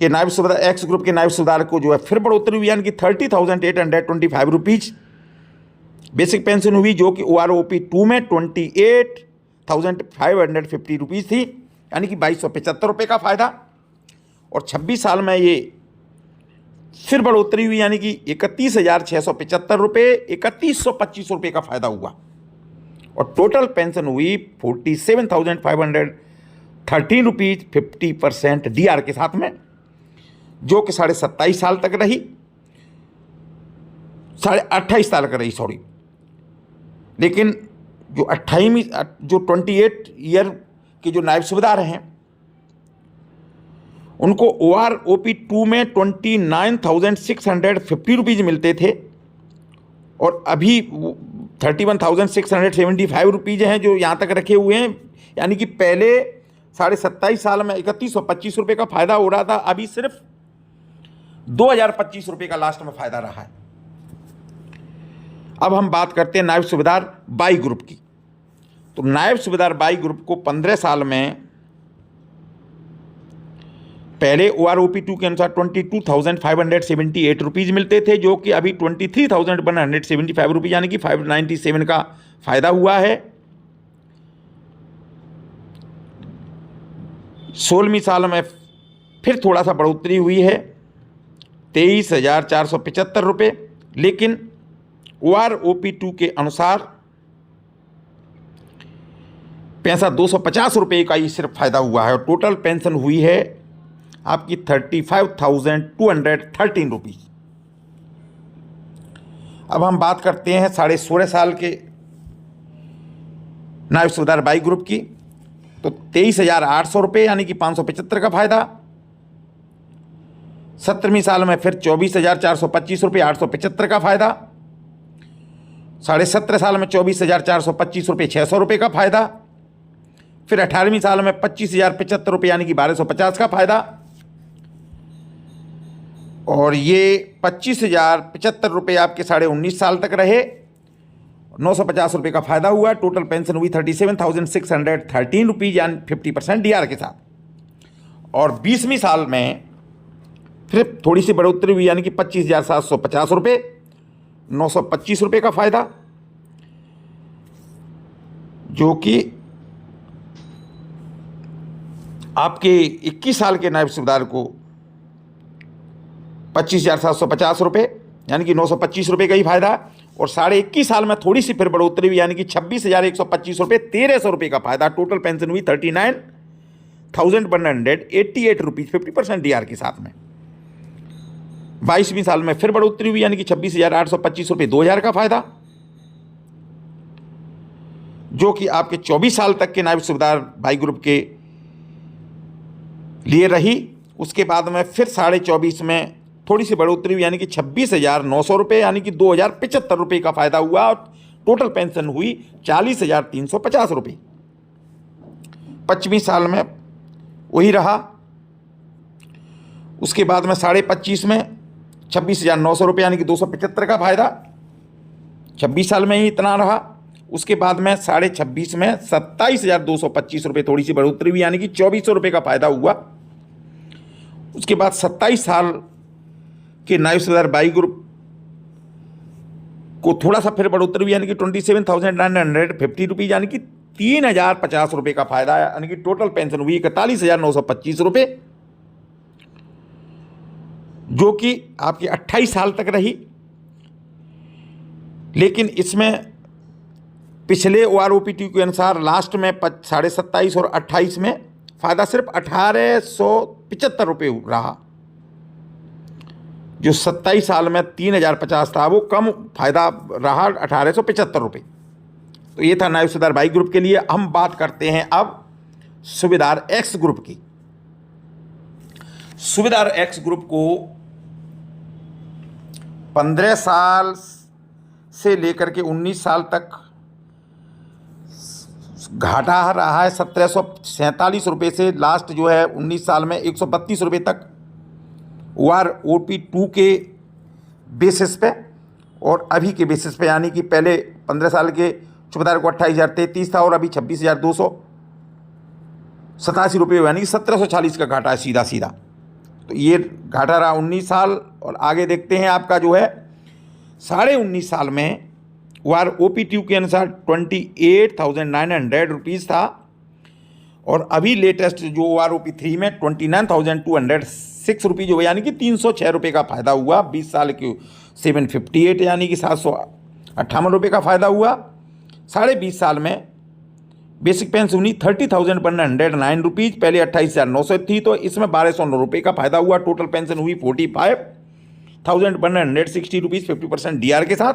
के नायब सूबेदार एक्स ग्रुप के नायब सूबेदार को जो है फिर बढ़ोतरी हुई, यानी कि 30,825 रुपीज़ बेसिक पेंशन हुई, जो कि OROP 2 में 28,550 रुपीज़ थी, यानी कि 2,275 रुपये का फ़ायदा। और 26 साल में ये फिर बढ़ोतरी हुई, यानी कि 31,675 रुपये 3,125 रुपये का फ़ायदा हुआ और टोटल पेंशन हुई 47,513 रुपीज़ 50% डीआर के साथ में, जो कि 27.5 साल तक रही, 28.5 साल का रही लेकिन जो 28 ईयर के जो नायब सूबेदार हैं उनको OROP 2 में 29,650 रुपीज़ मिलते थे और अभी 31,675 रुपीज़ हैं जो यहाँ तक रखे हुए हैं, यानी कि पहले 27.5 साल में 3,125 रुपये का फ़ायदा हो रहा था, अभी सिर्फ 2,025 रुपये का लास्ट में फ़ायदा रहा है। अब हम बात करते हैं नायब सूबेदार बाई ग्रुप की। तो नायब सूबेदार बाई ग्रुप को 15 साल में पहले OROP 2 के अनुसार 22,578 रुपीज़ मिलते थे, जो कि अभी 23,175 रुपीज़ यानी कि 597 का फ़ायदा हुआ है। 16वीं साल में फिर थोड़ा सा बढ़ोतरी हुई है 23,475 रुपये, लेकिन OROP 2 के अनुसार पैसा 250 रुपये का ही सिर्फ फ़ायदा हुआ है और टोटल पेंशन हुई है आपकी 35,213 रुपीज़। अब हम बात करते हैं 16.5 साल के नायब सूबेदार बाई ग्रुप की, तो 23,800 रुपये यानी कि 575 का फायदा। 17वीं साल में फिर 24,425 रुपये 875 का फायदा। 17.5 साल में 24,425 रुपये 600 रुपये का फायदा। फिर 18वीं साल में 25,075 रुपये यानी कि 1250 का फायदा। और ये 25,075 रुपये आपके 19.5 साल तक रहे, 950 रुपये का फायदा हुआ। टोटल पेंशन हुई 37,613 रुपीज़ यानी 50% डीआर के साथ। और 20वीं साल में फिर थोड़ी सी बढ़ोतरी हुई यानी कि 25,750 रुपये, 925 रुपये का फायदा, जो कि आपके 21 साल के नायब सूबेदार को 25,750 रुपये यानी कि 925 रुपये का ही फायदा। और 21.5 साल में थोड़ी सी फिर बढ़ोतरी हुई यानी कि 26,125 रुपये 1,300 रुपये का फायदा। टोटल पेंशन हुई 39,188 रुपीज़ 50% डीआर के साथ में। 22वीं साल में फिर बढ़ोतरी हुई यानी कि 26,825 रुपये 2,000 का फायदा, जो कि आपके 24 साल तक के नायब सूबेदार बाई ग्रुप के लिए रही। उसके बाद में फिर 24.5 में थोड़ी सी बढ़ोतरी हुई यानी कि 26,900 रुपये यानी कि 2,075 रुपये का फायदा हुआ। और टोटल पेंशन हुई 40,350 रुपये। 25वीं साल में वही रहा। उसके बाद में 25.5 में 26,900 रुपये यानी कि 275 का फायदा, 26 साल में ही इतना रहा। उसके बाद में 26.5 में 27,225 रुपये थोड़ी सी बढ़ोतरी हुई यानी कि 2,400 रुपये का फायदा हुआ। उसके बाद 27 साल के नायब सूबेदार बाई ग्रुप को थोड़ा सा फिर बढ़ोतरी हुई यानी कि 27,950 रुपीज़ यानी कि 3,050 रुपये का फायदा है, यानी कि टोटल पेंशन हुई 41,925 रुपये, जो कि आपकी 28 साल तक रही। लेकिन इसमें पिछले OROPT के अनुसार लास्ट में 27.5 और 28 में फ़ायदा सिर्फ 1,875 रुपये रहा। जो 27 साल में 3,050 था वो कम फ़ायदा रहा 1,875 रुपये। तो ये था नायब सूबेदार बाई ग्रुप के लिए। हम बात करते हैं अब सूबेदार एक्स ग्रुप की। सूबेदार एक्स ग्रुप को 15 साल से लेकर के 19 साल तक घाटा रहा है 1,747 रुपये से। लास्ट जो है 19 साल में 132 रुपये तक OROP2 के बेसिस पे और अभी के बेसिस पे, यानी कि पहले 15 साल के सूबेदार को 28,033 था और अभी 26,287 रुपये यानी कि 1,740 का घाटा है सीधा सीधा। तो ये घाटा रहा 19 साल। और आगे देखते हैं आपका जो है 19.5 साल में OROP2 के अनुसार 28,900 रुपीज़ था और अभी लेटेस्ट जो OROP3 में 29,206 रुपीज़ हुआ यानी कि 306 रुपये का फ़ायदा हुआ। 20 साल के 758 यानी कि 758 रुपये का फ़ायदा हुआ। 20.5 साल में बेसिक पेंशन हुई 30,109 रुपीज़, पहले 28,900 थी तो इसमें 1,209 रुपये का फ़ायदा हुआ। टोटल पेंशन हुई 45,160 रुपीज़ 50% डीआर के साथ।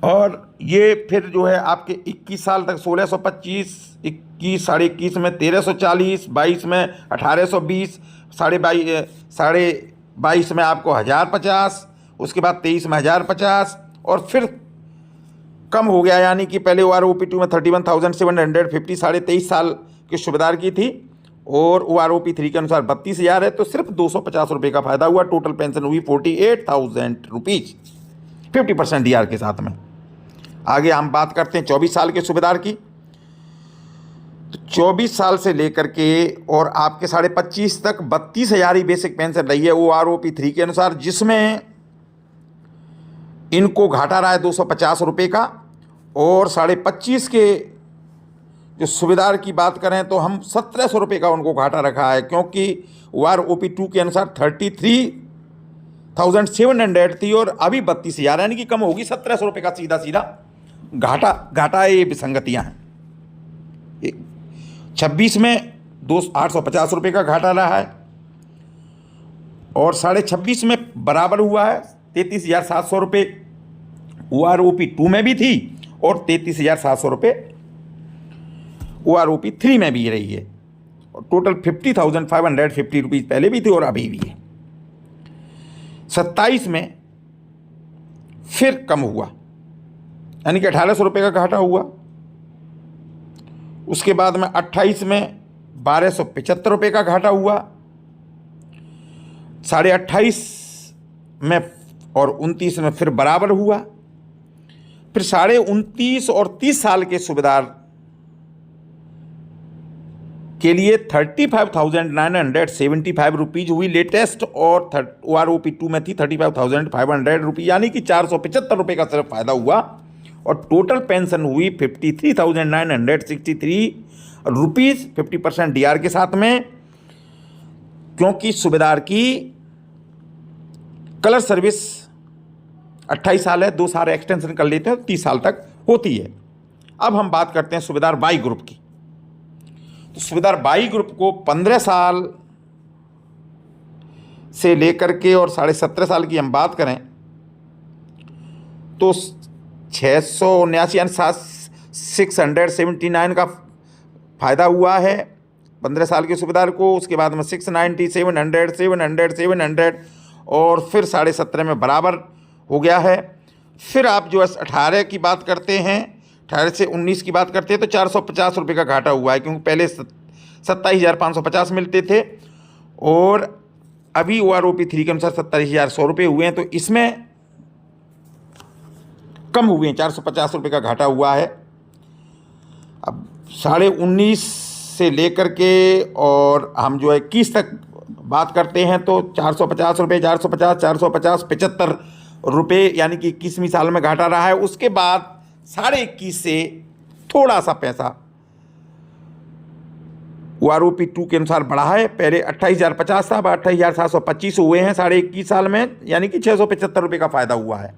और ये फिर जो है आपके 21 साल तक 1,625, 21 साढ़े 21 में 1,340, 22 में 1,820, साढ़े 22 में आपको 1,050, उसके बाद 23 में 1,050 और फिर कम हो गया यानी कि पहले OROP2 में 31,750 23.5 साल के सूबेदार की थी और OROP3 के अनुसार 32,000 है तो सिर्फ 250 रुपये का फ़ायदा हुआ। टोटल पेंशन हुई 48,000 रुपीज़ 50% डीआर के साथ में। आगे हम बात करते हैं 24 साल के सूबेदार की। तो 24 साल से लेकर के और आपके 25.5 तक 32,000 ही बेसिक पेंशन रही है OROP3 के अनुसार, जिसमें इनको घाटा रहा है 250 रुपये का। और 25.5 के जो सूबेदार की बात करें तो हम 1,700 रुपये का उनको घाटा रखा है, क्योंकि OROP2 के अनुसार 33,700 थी और अभी 32,000 यानी कि कम होगी 1,700 रुपये का सीधा सीधा घाटा है। ये विसंगतियाँ हैं। 26 में 850 रुपये का घाटा रहा है। और 26.5 में बराबर हुआ है 33,700 रुपये, OROP 2 में भी थी और 33,700 रुपये OROP 3 में भी रही है। और टोटल 50,550 रुपीज़ पहले भी थी और अभी भी है। 27 में फिर कम हुआ, यानी कि 1,800 रुपये का घाटा हुआ। उसके बाद में 28 में 1,275 रुपये का घाटा हुआ। 28.5 में और 29 में फिर बराबर हुआ। फिर 29.5 और 30 साल के सुबेदार के लिए 35,975 रुपीज़ हुई लेटेस्ट, और OROP 2 में थी 35,500 रुपीज़, यानी कि 475 रुपये का सिर्फ फायदा हुआ। और टोटल पेंशन हुई 53,963 रुपीज़ 50% DR के साथ में, क्योंकि सुबेदार की कलर सर्विस 28 साल है, 2 साल एक्सटेंशन कर लेते हैं 30 साल तक होती है। अब हम बात करते हैं सुबेदार बाई ग्रुप की। तो सुबेदार बाई ग्रुप को 15 साल से लेकर के और 17.5 साल की हम बात करें तो 679 यानी 679 का फ़ायदा हुआ है 15 साल के सुबेदार को। उसके बाद में 690, 700, 700, 700 और फिर 17.5 में बराबर हो गया है। फिर आप जो 18 की बात करते हैं, 18 से 19 की बात करते हैं तो 450 रुपये का घाटा हुआ है, क्योंकि पहले 27,550 मिलते थे और अभी OROP 3 के अनुसार 27,100 रुपये हुए हैं, तो इसमें कम हुए हैं, 450 रुपये का घाटा हुआ है। अब 19.5 से लेकर के और हम जो है 21 तक बात करते हैं तो 450 रुपये, 450, 450, 75 रुपये, यानी कि 21वीं साल में घाटा रहा है। उसके बाद 21.5 से थोड़ा सा पैसा OROP 2 के अनुसार बढ़ा है। पहले 28,050 था, अब 28,725 हुए हैं 21.5 साल में, यानी कि 675 रुपये का फ़ायदा हुआ है।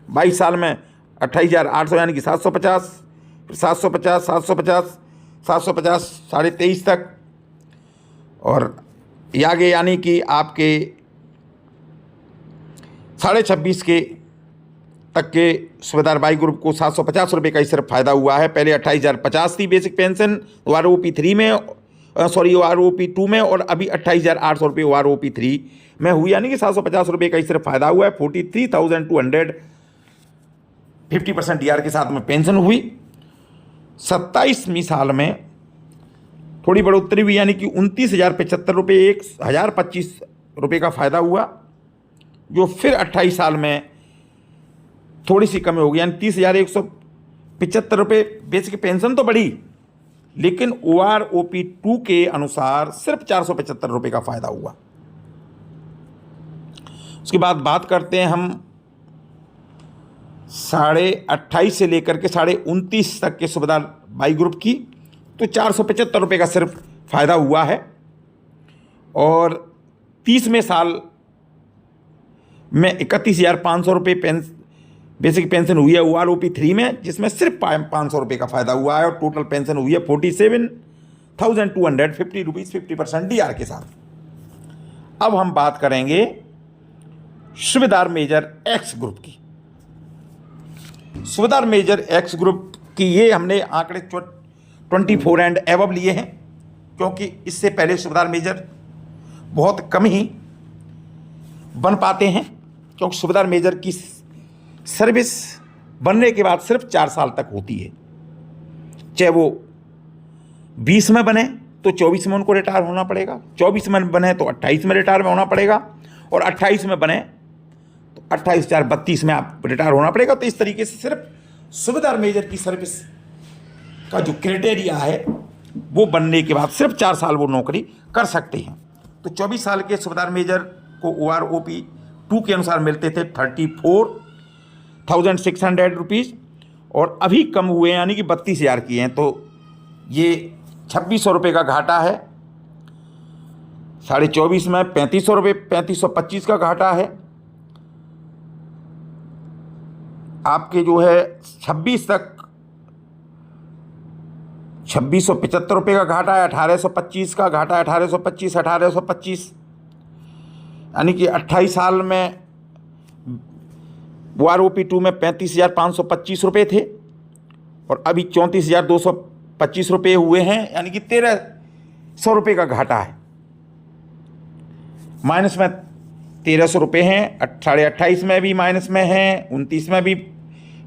22 साल में 28,800 यानी कि 750, फिर 750, 750, 750, 23.5 तक, और आगे यानी कि आपके 26.5 के तक के सुबेदार बाई ग्रुप को 750 रुपये का ही सिर्फ फायदा हुआ है। पहले 28,050 थी बेसिक पेंशन OROP 3 में, OROP 2 में, और अभी 28,800 रुपये OROP 3 में हुई, यानी कि 750 रुपये का ही सिर्फ फायदा हुआ है। 43,200 50% DR के साथ में पेंशन हुई। 27वीं साल में थोड़ी बढ़ोतरी हुई, यानी कि 29,075 रुपये 1,025 रुपये का फ़ायदा हुआ, जो फिर 28 साल में थोड़ी सी कमी हो गई, यानी 30,175 रुपये। बेसिक पेंशन तो बढ़ी, लेकिन OROP 2 के अनुसार सिर्फ 475 रुपये का फ़ायदा हुआ। उसके बाद बात करते हैं हम 28.5 से लेकर के 29.5 तक के सुबेदार बाई ग्रुप की, तो 475 रुपये का सिर्फ फ़ायदा हुआ है। और 30वें साल में 31,500 रुपये बेसिक पेंशन हुई है OROP 3 में, जिसमें सिर्फ 500 रुपये का फ़ायदा हुआ है, और टोटल पेंशन हुई है 47,250 रुपीज़ 50% DR के साथ। अब हम बात करेंगे सुबेदार मेजर X ग्रुप की। सुबेदार मेजर X ग्रुप की ये हमने आंकड़े 24 एंड एबव लिए हैं, क्योंकि इससे पहले सुबेदार मेजर बहुत कम ही बन पाते हैं, क्योंकि सुबेदार मेजर की सर्विस बनने के बाद सिर्फ 4 साल तक होती है। चाहे वो 20 में बने तो 24 में उनको रिटायर होना पड़ेगा, 24 में बने तो 28 में रिटायर होना पड़ेगा, और 28 में बने तो 28,432 में आप रिटायर होना पड़ेगा। तो इस तरीके से सिर्फ सुबेदार मेजर की सर्विस का जो क्राइटेरिया है वो बनने के बाद सिर्फ 4 साल वो नौकरी कर सकते हैं। तो 24 साल के सुबेदार मेजर को OROP 2 के अनुसार मिलते थे 34,600 रुपीज़, और अभी कम हुए यानी कि 32,000 किए हैं, तो ये 2,600 रुपये का घाटा है। 24.5 में 3,500 रुपये 3,525 का घाटा है। आपके जो है 26 तक ₹2675 का घाटा है, 1825 का घाटा है, 1825 यानी कि 28 साल में OROP2 में ₹35,525 थे और अभी ₹34,225 हुए हैं, यानी कि ₹1,300 का घाटा है। माइनस में ₹1,300 हैं, 28.5 में भी माइनस में हैं, 29 में भी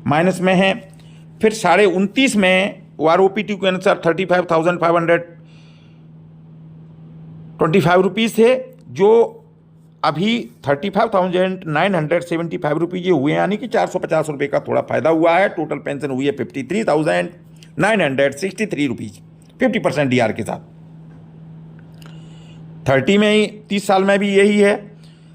माइनस में हैं। फिर 29.5 में OROP2 के अनुसार ₹35,525 थे, जो अभी ₹35,975 हुए हैं, यानी कि ₹450 का थोड़ा फायदा हुआ है। टोटल पेंशन हुई है ₹53,963, 50% DR के साथ। 30 में ही 30 साल में भी यही है।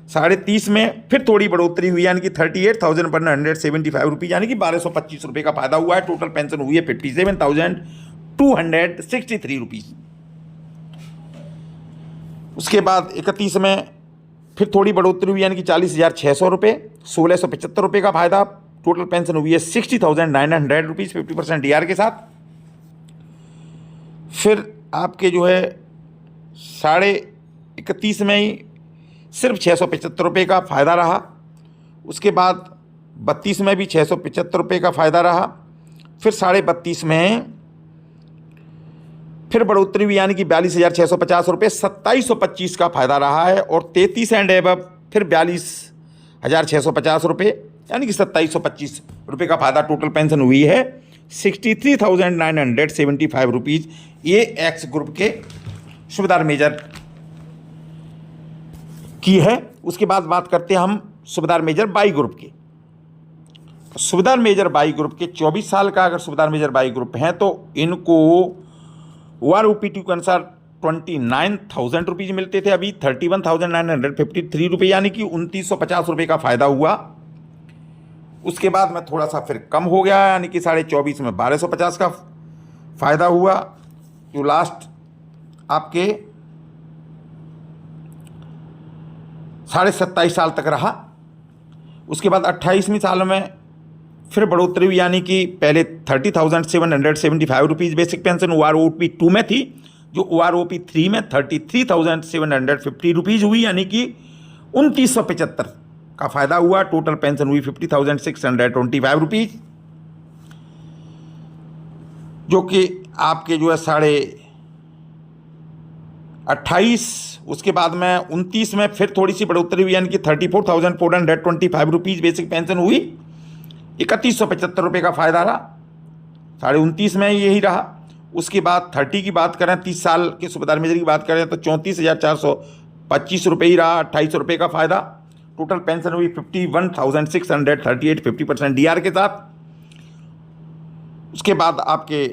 30.5 में फिर थोड़ी बढ़ोतरी हुई, यानी कि ₹38,175, यानी कि ₹1,225 का फायदा हुआ है। टोटल पेंशन हुई है ₹57,263। उसके बाद 31 में फिर थोड़ी बढ़ोतरी हुई, यानी कि ₹40,600, ₹1,675 का फायदा। टोटल पेंशन हुई है ₹60,900, 50% DR के साथ। फिर आपके जो है 31.5 में ही सिर्फ ₹675 का फ़ायदा रहा। उसके बाद 32 में भी ₹675 का फ़ायदा रहा। फिर 32.5 में फिर बढ़ोतरी हुई, यानी कि ₹42,650, ₹2,725 का फ़ायदा रहा है। और 33 एंड एबव फिर ₹42,650, यानी कि ₹2,725 का फ़ायदा। टोटल पेंशन हुई है ₹63,975। ये एक्स ग्रुप के सूबेदार मेजर की है। उसके बाद बात करते हैं हम सूबेदार मेजर वाई ग्रुप के। सूबेदार मेजर वाई ग्रुप के 24 साल का अगर सूबेदार मेजर वाई ग्रुप हैं तो इनको OROP2 के अनुसार ₹29,000 मिलते थे, अभी ₹31,953, यानी कि ₹2,950 का फ़ायदा हुआ। उसके बाद में थोड़ा सा फिर कम हो गया, यानी कि 24.5 में ₹1,250 का फ़ायदा हुआ, जो लास्ट आपके 27.5 साल तक रहा। उसके बाद 28वीं साल में फिर बढ़ोतरी हुई, यानी कि पहले ₹30,775 बेसिक पेंशन OROP2 में थी, जो OROP3 में ₹33,750 हुई, यानी कि 2,975 का फ़ायदा हुआ। टोटल पेंशन हुई ₹50,625, जो कि आपके जो है 28.5। उसके बाद में 29 में फिर थोड़ी सी बढ़ोतरी हुई, यानी कि ₹34,425 बेसिक पेंशन हुई, ₹3,175 का फ़ायदा रहा। 29.5 में यही रहा। उसके बाद 30 की बात करें, 30 साल के सूबेदार मेजर की बात करें तो ₹34,425 ही रहा, ₹28 का फ़ायदा। टोटल पेंशन हुई 51,638, 50% DR के साथ। उसके बाद आपके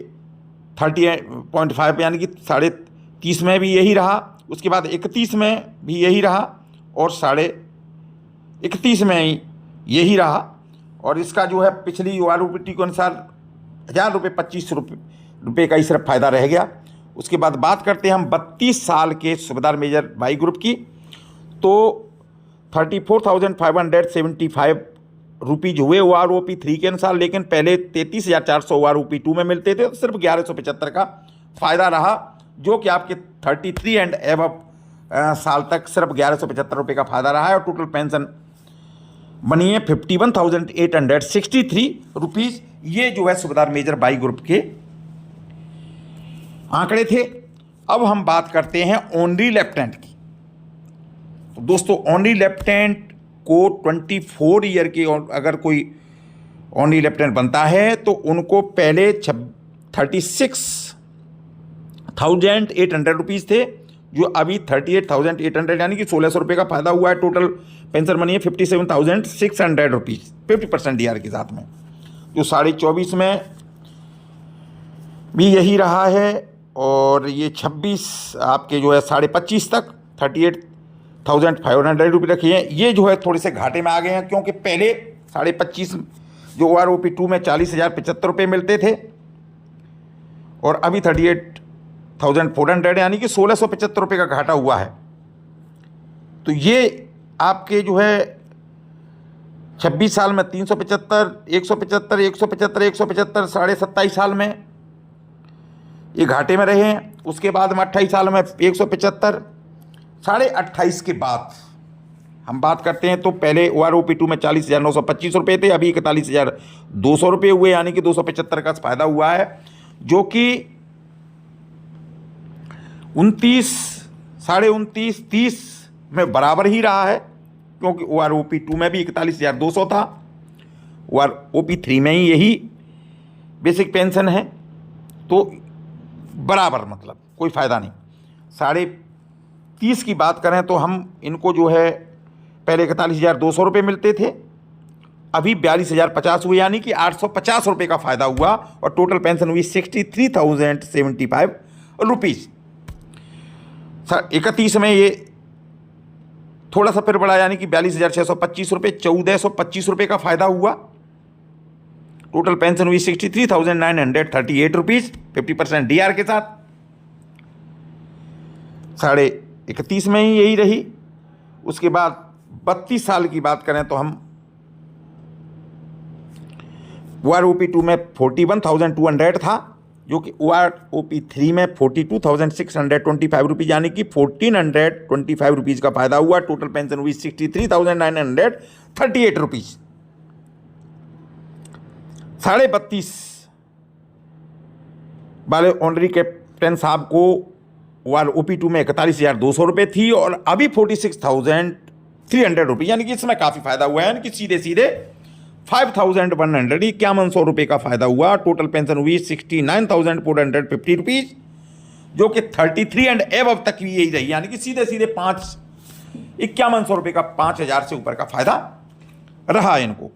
30.5 यानी कि 30.5 में भी यही रहा। उसके बाद 31 में भी यही रहा और 31.5 में ही यही रहा। और इसका जो है पिछली OROP के अनुसार ₹1,000 ₹25 का ही सिर्फ फ़ायदा रह गया। उसके बाद बात करते हैं हम 32 साल के सूबेदार मेजर वाई ग्रुप की, तो ₹34,575 हुए OROP3 के अनुसार, लेकिन पहले 33,400 OROP2 में मिलते थे, तो सिर्फ 1,175 का फ़ायदा रहा, जो कि आपके 33 एंड एबव साल तक सिर्फ ₹1,175 का फ़ायदा रहा है। और टोटल पेंशन बनी है ₹51,863। ये जो है सूबेदार मेजर वाई ग्रुप के आंकड़े थे। अब हम बात करते हैं ऑनरी लेफ्टिनेंट की। तो दोस्तों ऑनरी लेफ्टिनेंट को 24 ईयर के अगर कोई ऑनरी लेफ्टिनेंट बनता है तो उनको पहले 36,800 थे, जो अभी 38,800 यानी कि ₹1,600 का फ़ायदा हुआ है। टोटल पेंशन बनी है 57,600, 50% DR के साथ में। जो 24.5 में भी यही रहा है और ये 26 आपके जो है 25.5 तक 38,500 रखे हैं। ये जो है थोड़े से घाटे में आ गए हैं, क्योंकि पहले 25.5 जो OROP2 में ₹40,075 मिलते थे और अभी 38,400 यानी कि ₹1,675 का घाटा हुआ है। तो ये आपके जो है 26 साल में 375, 175, 175, 175, 27.5 साल में ये घाटे में रहे हैं। उसके बाद में 28 साल में 175, 28.5 के बाद हम बात करते हैं तो पहले OROP2 में 40,925 रुपये थे, अभी 41,200 रुपये हुए, यानी कि 275 का फायदा हुआ है, जो कि 29, 29.5, 30 में बराबर ही रहा है, क्योंकि OROP2 में भी 41,200 था, OROP3 में ही यही बेसिक पेंशन है, तो बराबर, मतलब कोई फ़ायदा नहीं। 30.5 की बात करें तो हम इनको जो है पहले 41,200 रुपये मिलते थे, अभी 42,050 हुए, यानी कि 850 रुपये का फ़ायदा हुआ, और टोटल पेंशन हुई 63,075 रुपीज़। 31 में ये थोड़ा सा फिर बढ़ा, यानी कि 42,625 रुपये, 1,425 रुपये का फ़ायदा हुआ। टोटल पेंशन हुई 63,938 रुपीज़ 50% DR के साथ। 31.5 में ही यही रही। उसके बाद 32 साल की बात करें तो हम OROP2 में 41,200 था, जो कि OROP3 में 42,625 रुपीज़, यानी कि 1,425 रुपीज़ का फायदा हुआ। टोटल पेंशन हुई 63,938 रुपीज़। 32.5 वाले ऑनरी कैप्टन साहब को OROP2 में 41,200 रुपये थी, और अभी 46,300 रुपये, यानी कि इसमें काफ़ी फायदा हुआ है, यानी कि सीधे सीधे 5,151 रुपये का फायदा हुआ। टोटल पेंशन हुई 69,450 रुपीज़, जो कि 33 एंड एबव तक भी यही रही, यानी कि सीधे सीधे 5,51 रुपये का 5,000 से ऊपर का फायदा रहा इनको।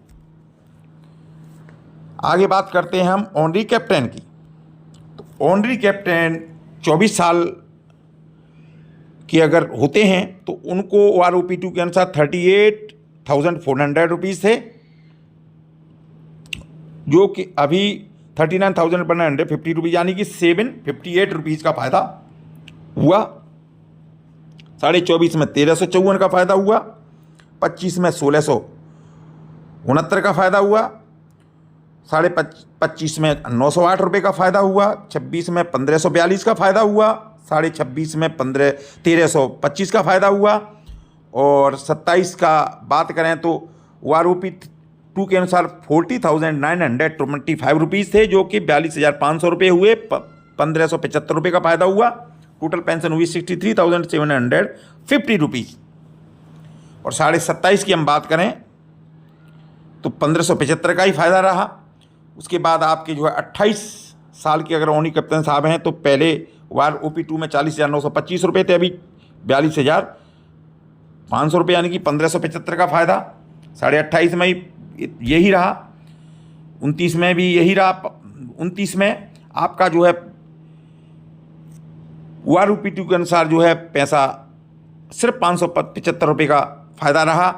आगे बात करते हैं हम ऑनरी कैप्टन की। तो ऑनरी कैप्टन 24 साल के अगर होते हैं तो उनको OROP2 के अनुसार 38,400 रुपीज़ थे, जो कि अभी 39,150 रुपीज़, यानी कि 758 रुपीज़ का फ़ायदा हुआ। 24.5 में 1,354 का फ़ायदा हुआ, 25 में 1,669 का फ़ायदा हुआ, 25 में 908 रुपये का फ़ायदा हुआ, 26 में 1,542 का फ़ायदा हुआ, 26 में 1,325 का फ़ायदा हुआ, और 27 का बात करें तो OROP2 के अनुसार 40,925 रुपीज़ थे, जो कि 42,500 रुपये हुए, 1,575 रुपये का फ़ायदा हुआ। टोटल पेंशन हुई 63,750 रुपीज़। और 27.5 की हम बात करें तो 1,575 का ही फ़ायदा रहा। उसके बाद आपके जो है 28 साल के अगर ऑनरी कैप्टन साहब हैं तो पहले OROP2 में 40,925 रुपये थे, अभी 42,500 रुपये, यानी कि 1,575 का फ़ायदा। 28.5 में यही रहा, 29 में भी यही रहा। 29 में आपका जो है OROP2 के अनुसार जो है पैसा सिर्फ 575 रुपये का फ़ायदा रहा।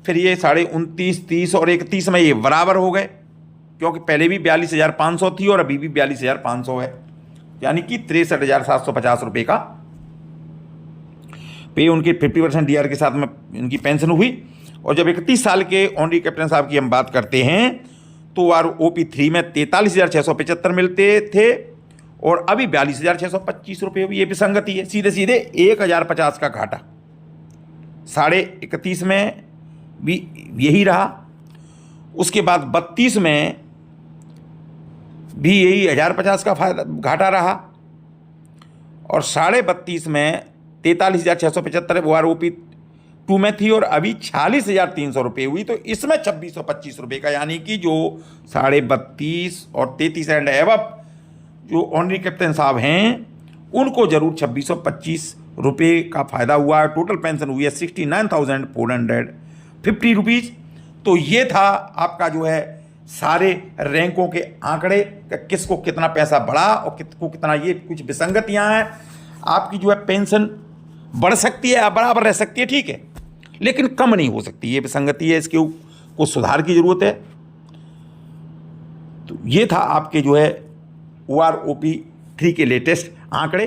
फिर ये 29.5, 30 और 31 में ये बराबर हो गए, क्योंकि पहले भी 42,500 थी और अभी भी 42,500 है, यानी कि 63,750 रुपये का पे उनके 50% DR के साथ में इनकी पेंशन हुई। और जब 31 साल के ऑनरी कैप्टन साहब की हम बात करते हैं तो OROP3 में 43,675 मिलते थे, और अभी 42,625 रुपये हुई। ये भी संगति है, सीधे सीधे 1,050 का घाटा। 31.5 में भी यही रहा। उसके बाद 32 में भी यही 1,050 का फायदा घाटा रहा, और 32.5 में 43,675 OROP2 में थी, और अभी 46,300 रुपये हुई। तो इसमें 2,625 रुपये का, यानी कि जो 32.5 और 33 एंड एबव जो ऑनरी कैप्टन साहब हैं उनको जरूर 2,625 रुपये का फ़ायदा हुआ है। टोटल पेंशन हुई है 69,450 रुपीज़। तो ये था आपका जो है सारे रैंकों के आंकड़े, किसको कितना पैसा बढ़ा और किसको कितना। ये कुछ विसंगतियां हैं। आपकी जो है पेंशन बढ़ सकती है या बराबर रह सकती है, ठीक है, लेकिन कम नहीं हो सकती। ये विसंगति है, इसके को सुधार की ज़रूरत है। तो ये था आपके जो है OROP3 के लेटेस्ट आंकड़े।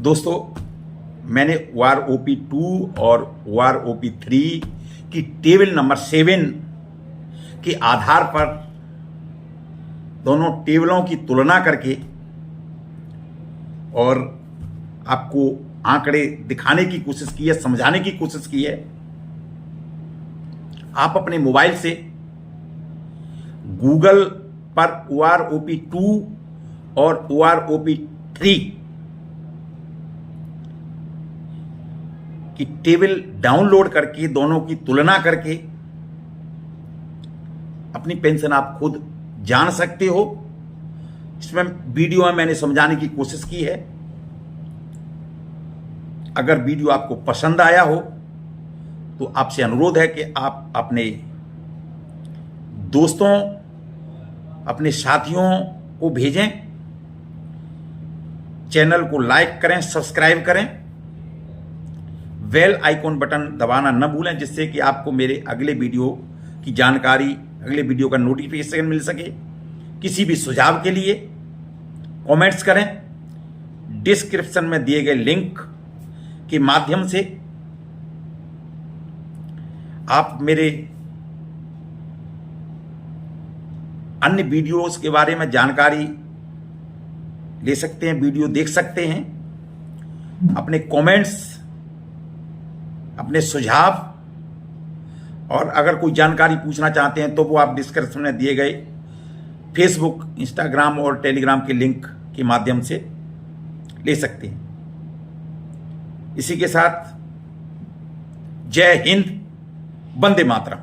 दोस्तों, मैंने OROP2 और OROP3 की टेबल नंबर 7 के आधार पर दोनों टेबलों की तुलना करके और आपको आंकड़े दिखाने की कोशिश की है, समझाने की कोशिश की है। आप अपने मोबाइल से गूगल पर OROP2 और OROP3 की टेबल डाउनलोड करके, दोनों की तुलना करके अपनी पेंशन आप खुद जान सकते हो। इसमें वीडियो में मैंने समझाने की कोशिश की है। अगर वीडियो आपको पसंद आया हो तो आपसे अनुरोध है कि आप अपने दोस्तों, अपने साथियों को भेजें, चैनल को लाइक करें, सब्सक्राइब करें, बेल आइकॉन बटन दबाना न भूलें, जिससे कि आपको मेरे अगले वीडियो की जानकारी, अगले वीडियो का नोटिफिकेशन मिल सके। किसी भी सुझाव के लिए कमेंट्स करें। डिस्क्रिप्शन में दिए गए लिंक के माध्यम से आप मेरे अन्य वीडियोस के बारे में जानकारी ले सकते हैं, वीडियो देख सकते हैं। अपने कमेंट्स, अपने सुझाव और अगर कोई जानकारी पूछना चाहते हैं तो वो आप डिस्क्रिप्शन में दिए गए फेसबुक, इंस्टाग्राम और टेलीग्राम के लिंक के माध्यम से ले सकते हैं। इसी के साथ जय हिंद, वंदे मातरम।